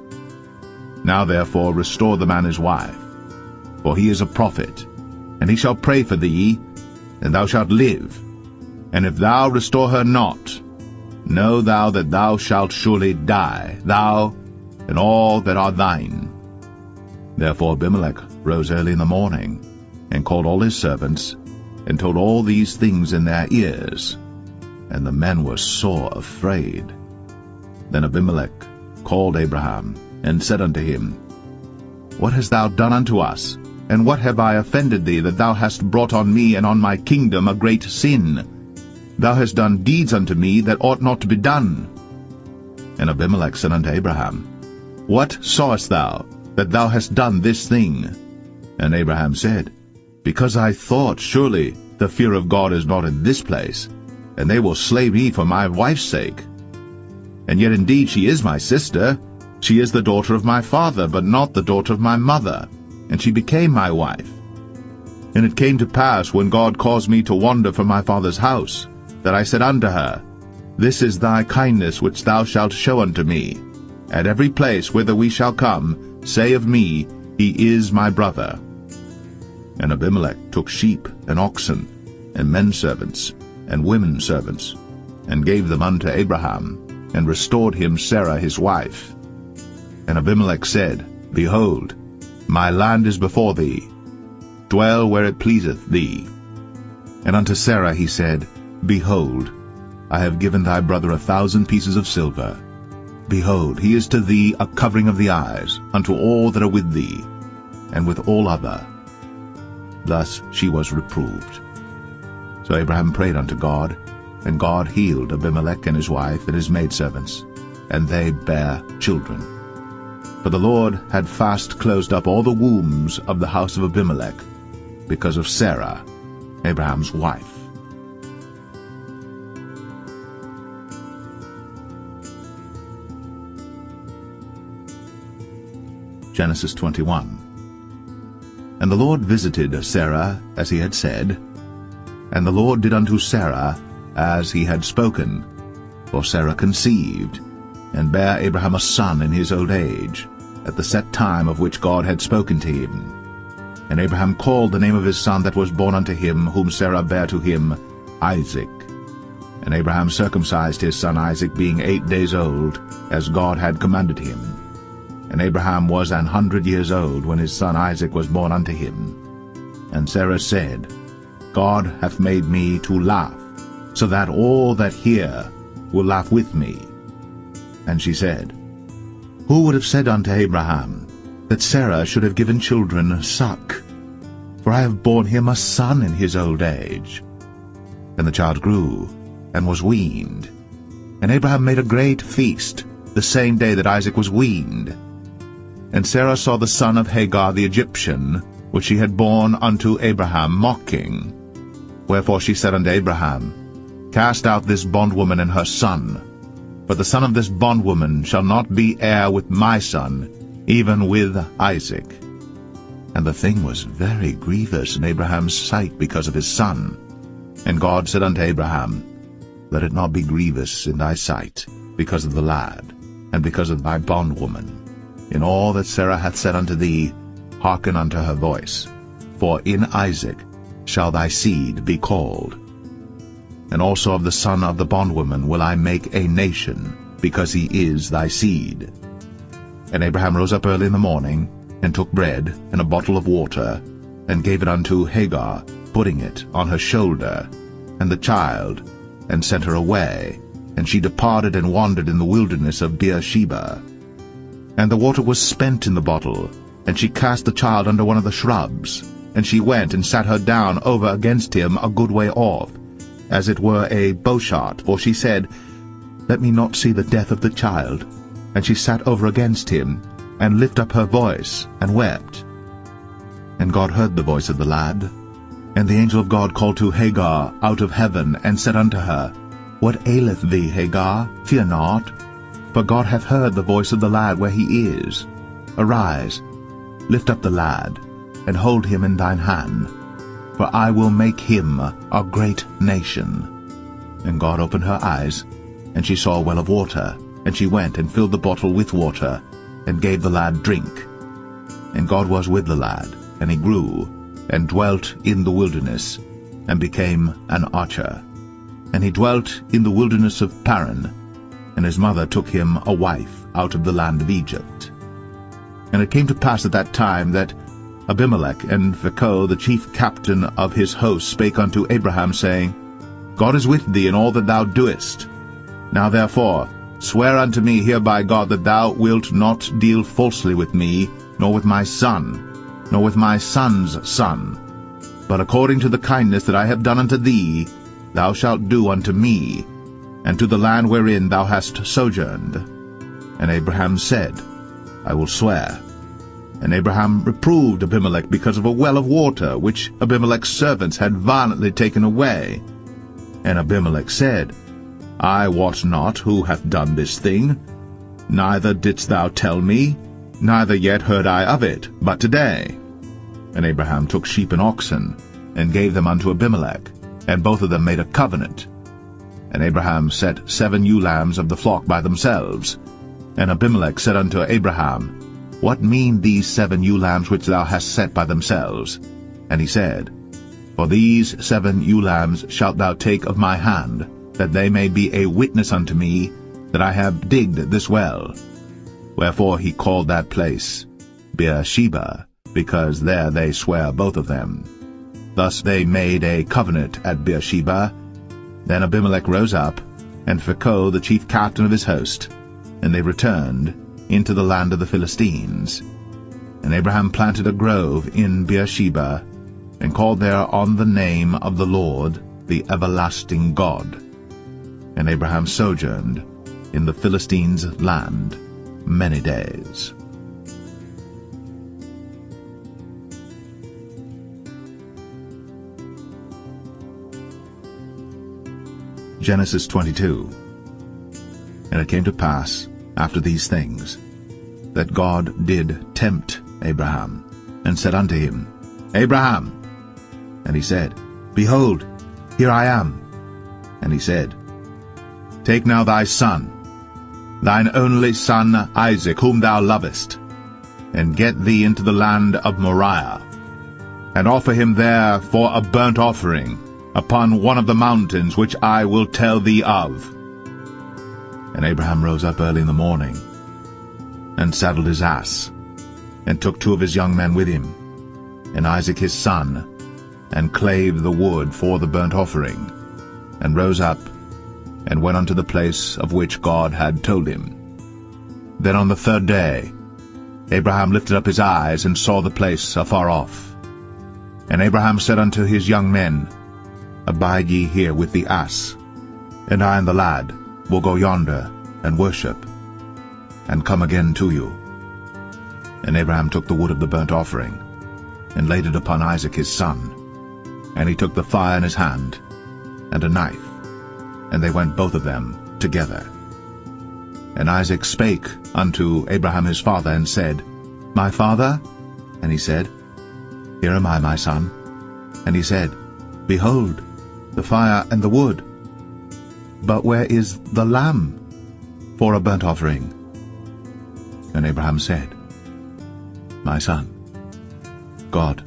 Now therefore restore the man his wife, for he is a prophet, and he shall pray for thee, and thou shalt live. And if thou restore her not, know thou that thou shalt surely die, thou and all that are thine. Therefore Abimelech rose early in the morning, and called all his servants, and told all these things in their ears. And the men were sore afraid. Then Abimelech called Abraham, and said unto him, What hast thou done unto us? And what have I offended thee, that thou hast brought on me and on my kingdom a great sin? Thou hast done deeds unto me that ought not to be done. And Abimelech said unto Abraham, What sawest thou, that thou hast done this thing? And Abraham said, Because I thought, surely the fear of God is not in this place, and they will slay me for my wife's sake. And yet indeed she is my sister, She is the daughter of my father, but not the daughter of my mother, and she became my wife. And it came to pass, when God caused me to wander from my father's house, that I said unto her, This is thy kindness which thou shalt show unto me. At every place whither we shall come, say of me, He is my brother. And Abimelech took sheep and oxen, and men servants, and women servants, and gave them unto Abraham, and restored him Sarah his wife. And Abimelech said, Behold, my land is before thee. Dwell where it pleaseth thee. And unto Sarah he said, Behold, I have given thy brother 1,000 pieces of silver. Behold, he is to thee a covering of the eyes, unto all that are with thee, and with all other. Thus she was reproved. So Abraham prayed unto God, and God healed Abimelech and his wife and his maidservants, and they bare children. For the Lord had fast closed up all the wombs of the house of Abimelech, because of Sarah, Abraham's wife. Genesis 21. And the Lord visited Sarah as he had said, and the Lord did unto Sarah as he had spoken. For Sarah conceived, and bare Abraham a son in his old age, at the set time of which God had spoken to him. And Abraham called the name of his son that was born unto him, whom Sarah bare to him, Isaac. And Abraham circumcised his son Isaac, being 8 days old, as God had commanded him. And Abraham was 100 years old when his son Isaac was born unto him. And Sarah said, God hath made me to laugh, so that all that hear will laugh with me. And she said, Who would have said unto Abraham, that Sarah should have given children suck? For I have borne him a son in his old age. And the child grew, and was weaned. And Abraham made a great feast, the same day that Isaac was weaned. And Sarah saw the son of Hagar the Egyptian, which she had borne unto Abraham, mocking. Wherefore she said unto Abraham, Cast out this bondwoman and her son, for the son of this bondwoman shall not be heir with my son, even with Isaac. And the thing was very grievous in Abraham's sight because of his son. And God said unto Abraham, Let it not be grievous in thy sight because of the lad, and because of thy bondwoman. In all that Sarah hath said unto thee, hearken unto her voice. For in Isaac shall thy seed be called. And also of the son of the bondwoman will I make a nation, because he is thy seed. And Abraham rose up early in the morning, and took bread and a bottle of water, and gave it unto Hagar, putting it on her shoulder, and the child, and sent her away. And she departed and wandered in the wilderness of Beersheba. And the water was spent in the bottle, and she cast the child under one of the shrubs. And she went and sat her down over against him a good way off, as it were a bowshot, for she said, Let me not see the death of the child. And she sat over against him, and lifted up her voice, and wept. And God heard the voice of the lad. And the angel of God called to Hagar out of heaven, and said unto her, What aileth thee, Hagar? Fear not, for God hath heard the voice of the lad where he is. Arise, lift up the lad, and hold him in thine hand, for I will make him a great nation. And God opened her eyes, and she saw a well of water, and she went and filled the bottle with water, and gave the lad drink. And God was with the lad, and he grew, and dwelt in the wilderness, and became an archer. And he dwelt in the wilderness of Paran, and his mother took him a wife out of the land of Egypt. And it came to pass at that time that Abimelech and Phicol the chief captain of his host spake unto Abraham, saying, God is with thee in all that thou doest. Now therefore swear unto me here by God that thou wilt not deal falsely with me, nor with my son, nor with my son's son, but according to the kindness that I have done unto thee, thou shalt do unto me, and to the land wherein thou hast sojourned. And Abraham said, I will swear. And Abraham reproved Abimelech because of a well of water, which Abimelech's servants had violently taken away. And Abimelech said, I wot not who hath done this thing. neither didst thou tell me, neither yet heard I of it, but today. And Abraham took sheep and oxen, and gave them unto Abimelech, and both of them made a covenant. And Abraham set 7 ewe lambs of the flock by themselves. And Abimelech said unto Abraham, What mean these 7 ewe lambs which thou hast set by themselves? And he said, For these 7 ewe lambs shalt thou take of my hand, that they may be a witness unto me, that I have digged this well. Wherefore he called that place Beersheba, because there they sware both of them. Thus they made a covenant at Beersheba. Then Abimelech rose up, and Phicol the chief captain of his host, and they returned into the land of the Philistines. And Abraham planted a grove in Beersheba, and called there on the name of the Lord, the everlasting God. And Abraham sojourned in the Philistines' land many days. Genesis 22. And it came to pass, after these things, that God did tempt Abraham, and said unto him, Abraham. And he said, Behold, here I am. And he said, Take now thy son, thine only son Isaac, whom thou lovest, and get thee into the land of Moriah, and offer him there for a burnt offering upon one of the mountains which I will tell thee of. And Abraham rose up early in the morning, and saddled his ass, and took 2 of his young men with him, and Isaac his son, and clave the wood for the burnt offering, and rose up, and went unto the place of which God had told him. Then on the 3rd day Abraham lifted up his eyes, and saw the place afar off. And Abraham said unto his young men, Abide ye here with the ass, and I and the lad will go yonder and worship, and come again to you. And Abraham took the wood of the burnt offering, and laid it upon Isaac his son. And he took the fire in his hand, and a knife, and they went both of them together. And Isaac spake unto Abraham his father, and said, My father? And he said, Here am I, my son. And he said, Behold, the fire and the wood, but where is the lamb for a burnt offering? And Abraham said, My son, God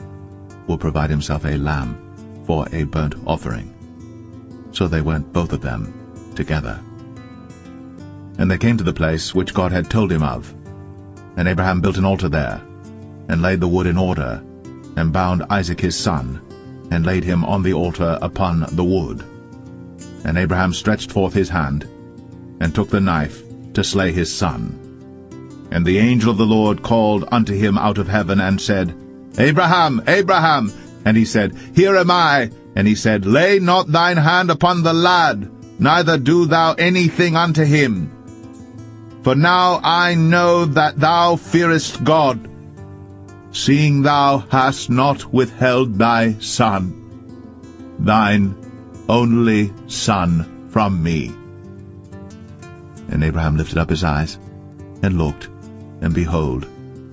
will provide himself a lamb for a burnt offering. So they went both of them together. And they came to the place which God had told him of. And Abraham built an altar there, and laid the wood in order, and bound Isaac his son, and laid him on the altar upon the wood. And Abraham stretched forth his hand, and took the knife to slay his son. And the angel of the Lord called unto him out of heaven, and said, Abraham, Abraham! And he said, Here am I. And he said, Lay not thine hand upon the lad, neither do thou anything unto him. For now I know that thou fearest God, seeing thou hast not withheld thy son, thine only son, from me. And Abraham lifted up his eyes, and looked, and behold,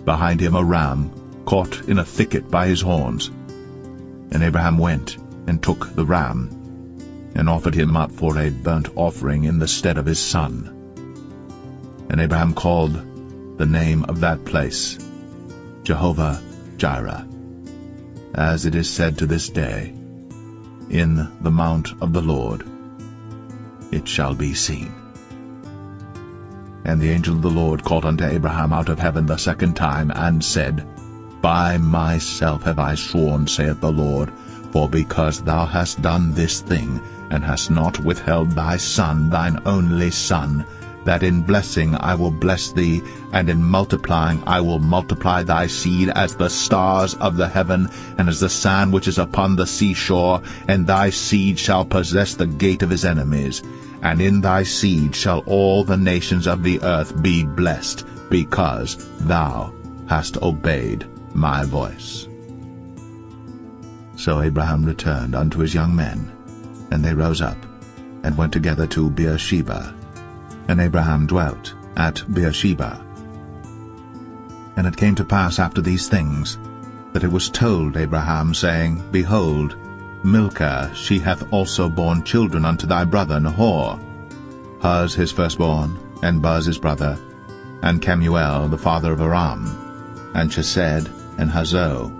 behind him a ram caught in a thicket by his horns. And Abraham went, and took the ram, and offered him up for a burnt offering in the stead of his son. And Abraham called the name of that place Jehovah-Jireh, as it is said to this day, In the mount of the Lord it shall be seen. And the angel of the Lord called unto Abraham out of heaven the 2nd time, and said, By myself have I sworn, saith the Lord, for because thou hast done this thing, and hast not withheld thy son, thine only son, that in blessing I will bless thee, and in multiplying I will multiply thy seed as the stars of the heaven, and as the sand which is upon the seashore, and thy seed shall possess the gate of his enemies. And in thy seed shall all the nations of the earth be blessed, because thou hast obeyed my voice. So Abraham returned unto his young men, and they rose up, and went together to Beersheba. And Abraham dwelt at Beersheba. And it came to pass after these things, that it was told Abraham, saying, Behold, Milcah, she hath also borne children unto thy brother Nahor, Huz his firstborn, and Buz his brother, and Kemuel the father of Aram, and Chesed, and Hazo,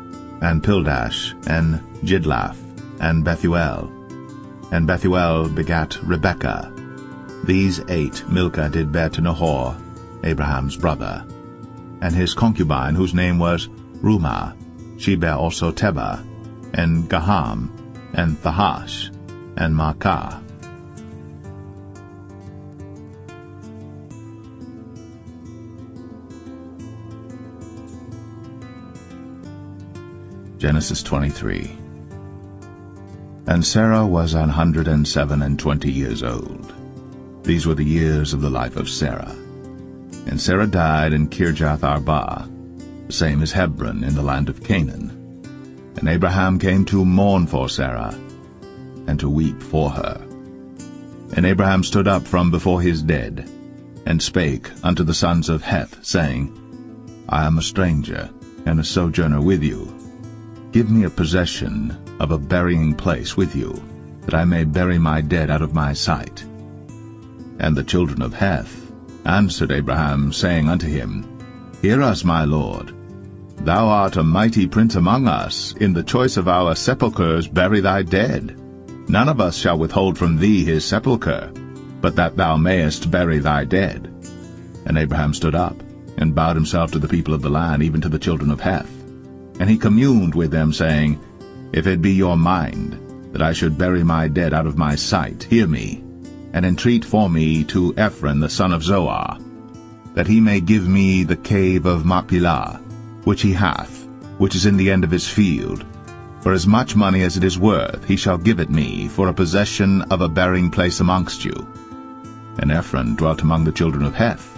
and Pildash, and Jidlaph, and Bethuel. And Bethuel begat Rebekah. These 8 Milcah did bear to Nahor, Abraham's brother. And his concubine, whose name was Rumah, she bare also Tebah, and Gaham, and Thahash, and Maacah. Genesis 23. And Sarah was 127 years old. These were the years of the life of Sarah. And Sarah died in Kirjath Arba, the same as Hebron in the land of Canaan. And Abraham came to mourn for Sarah, and to weep for her. And Abraham stood up from before his dead, and spake unto the sons of Heth, saying, I am a stranger, and a sojourner with you. Give me a possession of a burying place with you, that I may bury my dead out of my sight. And the children of Heth answered Abraham, saying unto him, Hear us, my lord. Thou art a mighty prince among us. In the choice of our sepulchres bury thy dead. None of us shall withhold from thee his sepulchre, but that thou mayest bury thy dead. And Abraham stood up, and bowed himself to the people of the land, even to the children of Heth. And he communed with them, saying, If it be your mind that I should bury my dead out of my sight, hear me, and entreat for me to Ephron the son of Zoar, that he may give me the cave of Machpelah, which he hath, which is in the end of his field. For as much money as it is worth, he shall give it me for a possession of a burying place amongst you. And Ephron dwelt among the children of Heth.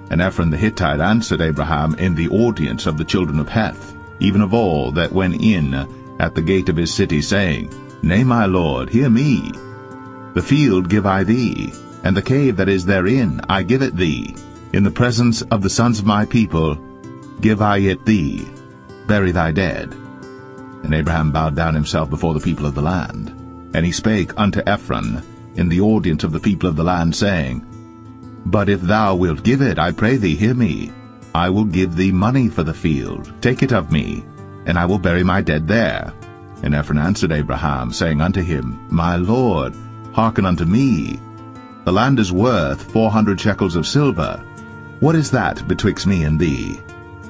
And Ephron the Hittite answered Abraham in the audience of the children of Heth, even of all that went in at the gate of his city, saying, Nay, my lord, hear me. The field give I thee, and the cave that is therein I give it thee. In the presence of the sons of my people give I it thee. Bury thy dead. And Abraham bowed down himself before the people of the land. And he spake unto Ephron in the audience of the people of the land, saying, But if thou wilt give it, I pray thee, hear me. I will give thee money for the field. Take it of me, and I will bury my dead there. And Ephron answered Abraham, saying unto him, My lord, hearken unto me. The land is worth 400 shekels of silver. What is that betwixt me and thee?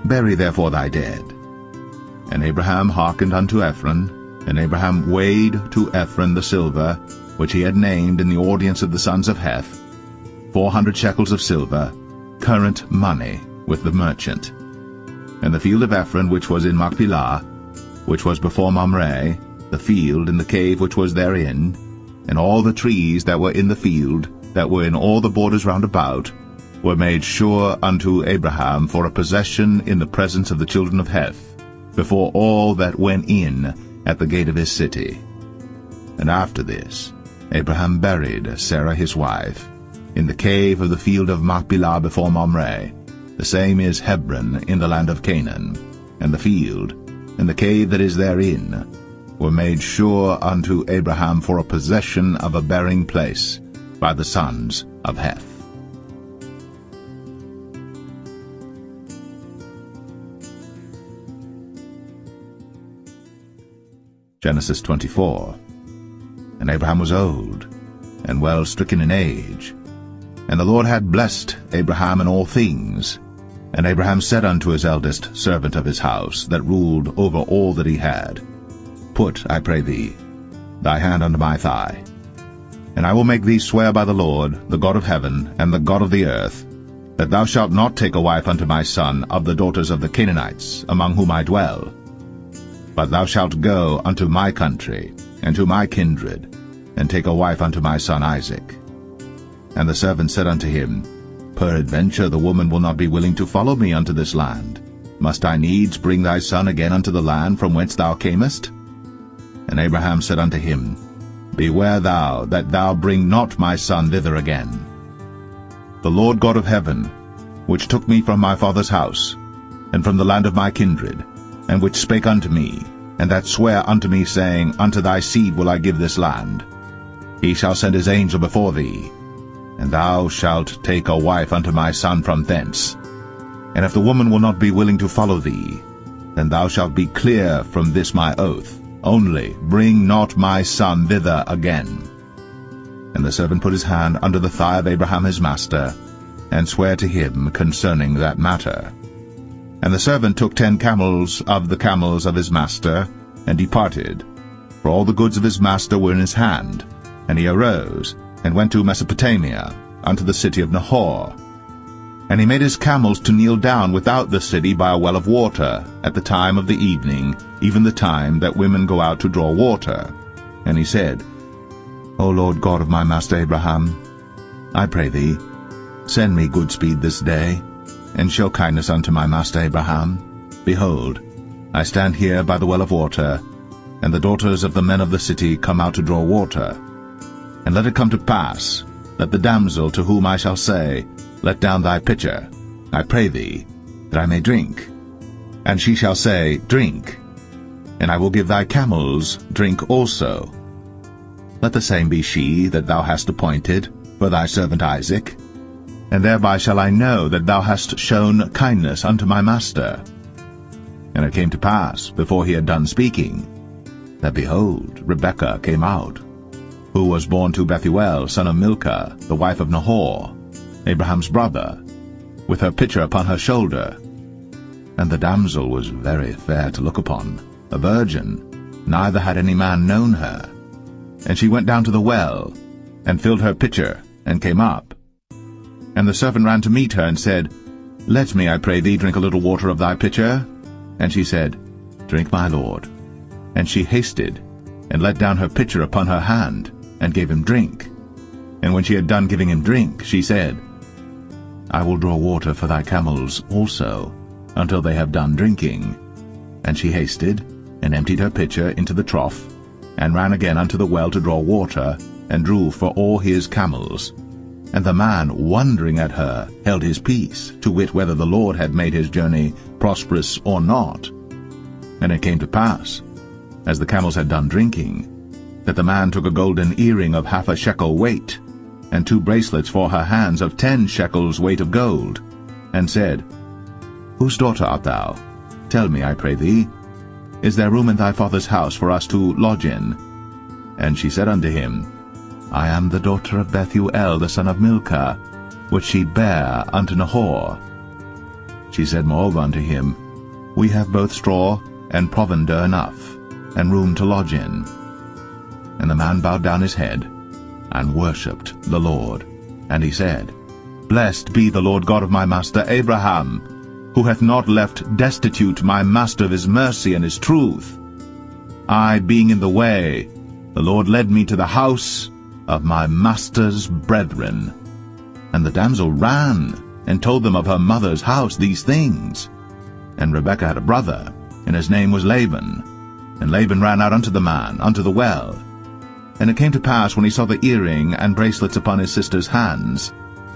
Bury therefore thy dead. And Abraham hearkened unto Ephron, and Abraham weighed to Ephron the silver, which he had named in the audience of the sons of Heth, 400 shekels of silver, current money, with the merchant. And the field of Ephron which was in Machpelah, which was before Mamre, the field and the cave which was therein, and all the trees that were in the field, that were in all the borders round about, were made sure unto Abraham for a possession in the presence of the children of Heth, before all that went in at the gate of his city. And after this Abraham buried Sarah his wife in the cave of the field of Machpelah before Mamre. The same is Hebron in the land of Canaan. And the field and the cave that is therein were made sure unto Abraham for a possession of a burying place by the sons of Heth. Genesis 24. And Abraham was old, and well stricken in age. And the Lord had blessed Abraham in all things. And Abraham said unto his eldest servant of his house, that ruled over all that he had, Put, I pray thee, thy hand under my thigh, and I will make thee swear by the Lord, the God of heaven, and the God of the earth, that thou shalt not take a wife unto my son of the daughters of the Canaanites, among whom I dwell. But thou shalt go unto my country, and to my kindred, and take a wife unto my son Isaac. And the servant said unto him, Peradventure the woman will not be willing to follow me unto this land. Must I needs bring thy son again unto the land from whence thou camest? And Abraham said unto him, Beware thou that thou bring not my son thither again. The Lord God of heaven, which took me from my father's house, and from the land of my kindred, and which spake unto me, and that sware unto me, saying, Unto thy seed will I give this land. He shall send his angel before thee, and thou shalt take a wife unto my son from thence. And if the woman will not be willing to follow thee, then thou shalt be clear from this my oath. Only bring not my son thither again. And the servant put his hand under the thigh of Abraham his master, and sware to him concerning that matter. And the servant took 10 camels of the camels of his master, and departed, for all the goods of his master were in his hand. And he arose, and went to Mesopotamia, unto the city of Nahor. And he made his camels to kneel down without the city by a well of water, at the time of the evening, even the time that women go out to draw water. And he said, O Lord God of my master Abraham, I pray thee, send me good speed this day, and show kindness unto my master Abraham. Behold, I stand here by the well of water, and the daughters of the men of the city come out to draw water. And let it come to pass, that the damsel to whom I shall say, Let down thy pitcher, I pray thee, that I may drink. And she shall say, Drink, and I will give thy camels drink also. Let the same be she that thou hast appointed for thy servant Isaac, and thereby shall I know that thou hast shown kindness unto my master. And it came to pass, before he had done speaking, that, behold, Rebekah came out, who was born to Bethuel, son of Milcah, the wife of Nahor, Abraham's brother, with her pitcher upon her shoulder. And the damsel was very fair to look upon, a virgin, neither had any man known her. And she went down to the well, and filled her pitcher, and came up. And the servant ran to meet her, and said, Let me, I pray thee, drink a little water of thy pitcher. And she said, Drink, my lord. And she hasted, and let down her pitcher upon her hand, and gave him drink. And when she had done giving him drink, she said, I will draw water for thy camels also, until they have done drinking. And she hasted, and emptied her pitcher into the trough, and ran again unto the well to draw water, and drew for all his camels. And the man, wondering at her, held his peace, to wit whether the Lord had made his journey prosperous or not. And it came to pass, as the camels had done drinking, that the man took a golden earring of 1/2 shekel weight, and 2 bracelets for her hands of 10 shekels weight of gold, and said, Whose daughter art thou? Tell me, I pray thee, is there room in thy father's house for us to lodge in? And she said unto him, I am the daughter of Bethuel, the son of Milcah, which she bare unto Nahor. She said moreover unto him, We have both straw and provender enough, and room to lodge in. And the man bowed down his head, and worshipped the Lord. And he said, Blessed be the Lord God of my master Abraham, who hath not left destitute my master of his mercy and his truth. I being in the way, the Lord led me to the house of my master's brethren. And the damsel ran, and told them of her mother's house these things. And Rebekah had a brother, and his name was Laban. And Laban ran out unto the man, unto the well. And it came to pass, when he saw the earring and bracelets upon his sister's hands,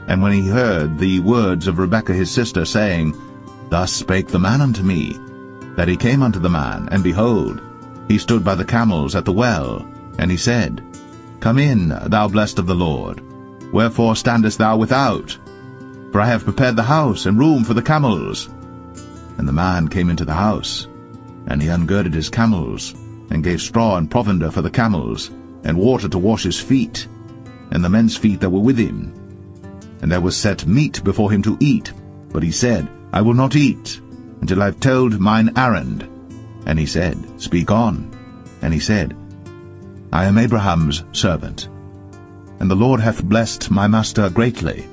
and when he heard the words of Rebekah his sister, saying, Thus spake the man unto me, that he came unto the man, and behold, he stood by the camels at the well. And he said, Come in, thou blessed of the Lord. Wherefore standest thou without? For I have prepared the house and room for the camels. And the man came into the house, and he ungirded his camels, and gave straw and provender for the camels, and water to wash his feet, and the men's feet that were with him. And there was set meat before him to eat, but he said, I will not eat, until I have told mine errand. And he said, Speak on. And he said, I am Abraham's servant, and the Lord hath blessed my master greatly,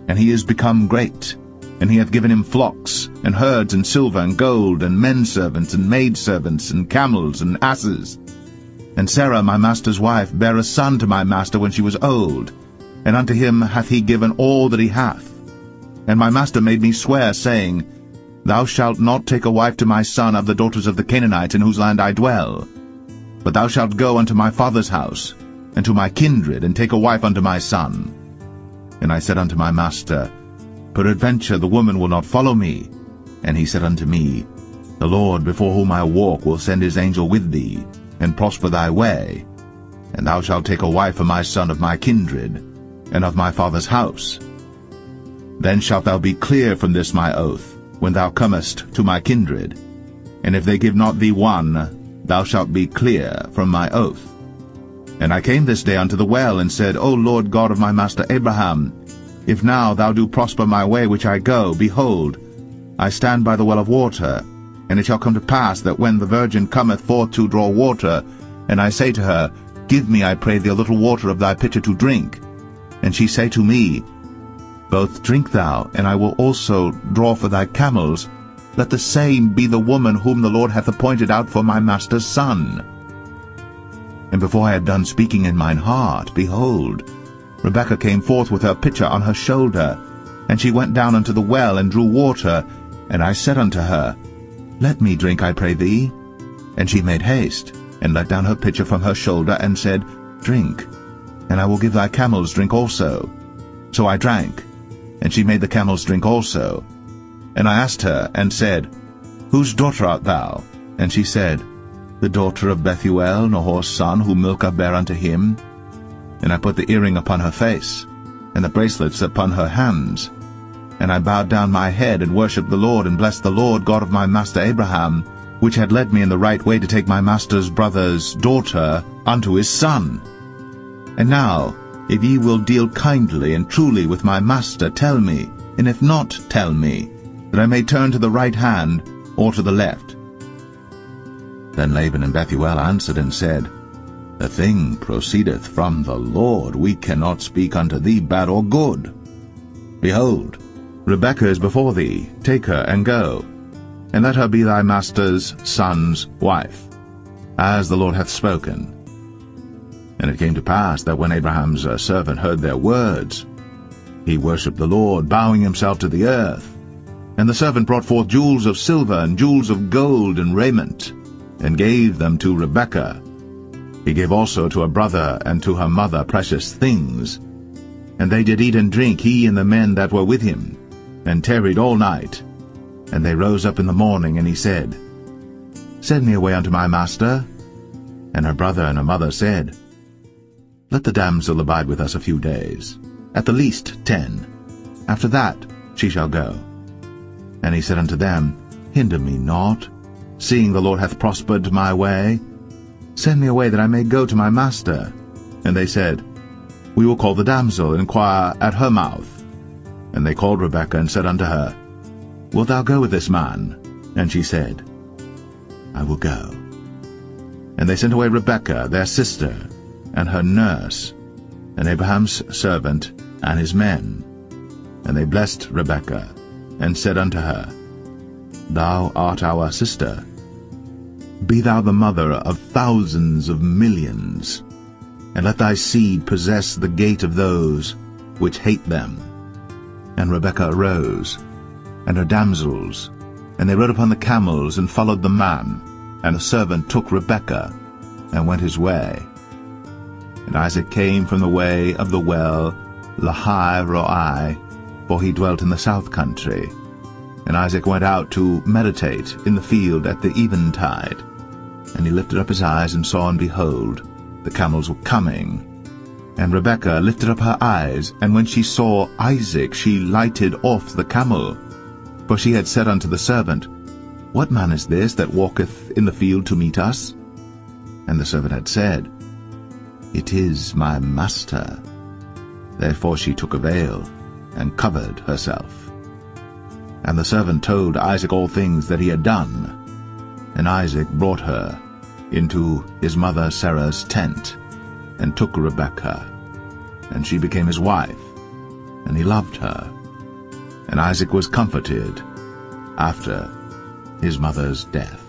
and he is become great, and he hath given him flocks, and herds, and silver, and gold, and menservants, and maidservants, and camels, and asses. And Sarah my master's wife bare a son to my master when she was old, and unto him hath he given all that he hath. And my master made me swear, saying, Thou shalt not take a wife to my son of the daughters of the Canaanites in whose land I dwell, but thou shalt go unto my father's house, and to my kindred, and take a wife unto my son. And I said unto my master, Peradventure the woman will not follow me. And he said unto me, The Lord before whom I walk will send his angel with thee, and prosper thy way. And thou shalt take a wife for my son of my kindred, and of my father's house. Then shalt thou be clear from this my oath, when thou comest to my kindred. And if they give not thee one, thou shalt be clear from my oath. And I came this day unto the well, and said, O Lord God of my master Abraham, if now thou do prosper my way which I go, behold, I stand by the well of water. And it shall come to pass that when the virgin cometh forth to draw water, and I say to her, Give me, I pray thee, a little water of thy pitcher to drink. And she say to me, Both drink thou, and I will also draw for thy camels. Let the same be the woman whom the Lord hath appointed out for my master's son. And before I had done speaking in mine heart, behold, Rebekah came forth with her pitcher on her shoulder. And she went down unto the well, and drew water. And I said unto her, Let me drink, I pray thee. And she made haste, and let down her pitcher from her shoulder, and said, Drink, and I will give thy camels drink also. So I drank, and she made the camels drink also. And I asked her, and said, Whose daughter art thou? And she said, The daughter of Bethuel, Nahor's son, whom Milcah bare unto him. And I put the earring upon her face, and the bracelets upon her hands. And I bowed down my head, and worshipped the Lord, and blessed the Lord God of my master Abraham, which had led me in the right way to take my master's brother's daughter unto his son. And now, if ye will deal kindly and truly with my master, tell me, and if not, tell me, that I may turn to the right hand or to the left. Then Laban and Bethuel answered and said, The thing proceedeth from the Lord. We cannot speak unto thee bad or good. Behold, Rebekah is before thee. Take her and go, and let her be thy master's son's wife, as the Lord hath spoken. And it came to pass that when Abraham's servant heard their words, he worshipped the Lord, bowing himself to the earth. And the servant brought forth jewels of silver and jewels of gold and raiment, and gave them to Rebekah. He gave also to her brother and to her mother precious things. And they did eat and drink, he and the men that were with him, and tarried all night. And they rose up in the morning, and he said, Send me away unto my master. And her brother and her mother said, Let the damsel abide with us a few days, at the least 10. After that she shall go. And he said unto them, Hinder me not, seeing the Lord hath prospered my way. Send me away that I may go to my master. And they said, We will call the damsel, and inquire at her mouth. And they called Rebekah, and said unto her, Wilt thou go with this man? And she said, I will go. And they sent away Rebekah their sister, and her nurse, and Abraham's servant, and his men. And they blessed Rebekah, and said unto her, Thou art our sister. Be thou the mother of thousands of millions, and let thy seed possess the gate of those which hate them. And Rebekah arose, and her damsels, and they rode upon the camels, and followed the man. And the servant took Rebekah, and went his way. And Isaac came from the way of the well Lahai-roi, for he dwelt in the south country. And Isaac went out to meditate in the field at the eventide. And he lifted up his eyes, and saw, and behold, the camels were coming. And Rebekah lifted up her eyes, and when she saw Isaac, she lighted off the camel. For she had said unto the servant, What man is this that walketh in the field to meet us? And the servant had said, It is my master. Therefore she took a veil, and covered herself. And the servant told Isaac all things that he had done. And Isaac brought her into his mother Sarah's tent, and took Rebekah, and she became his wife, and he loved her. And Isaac was comforted after his mother's death.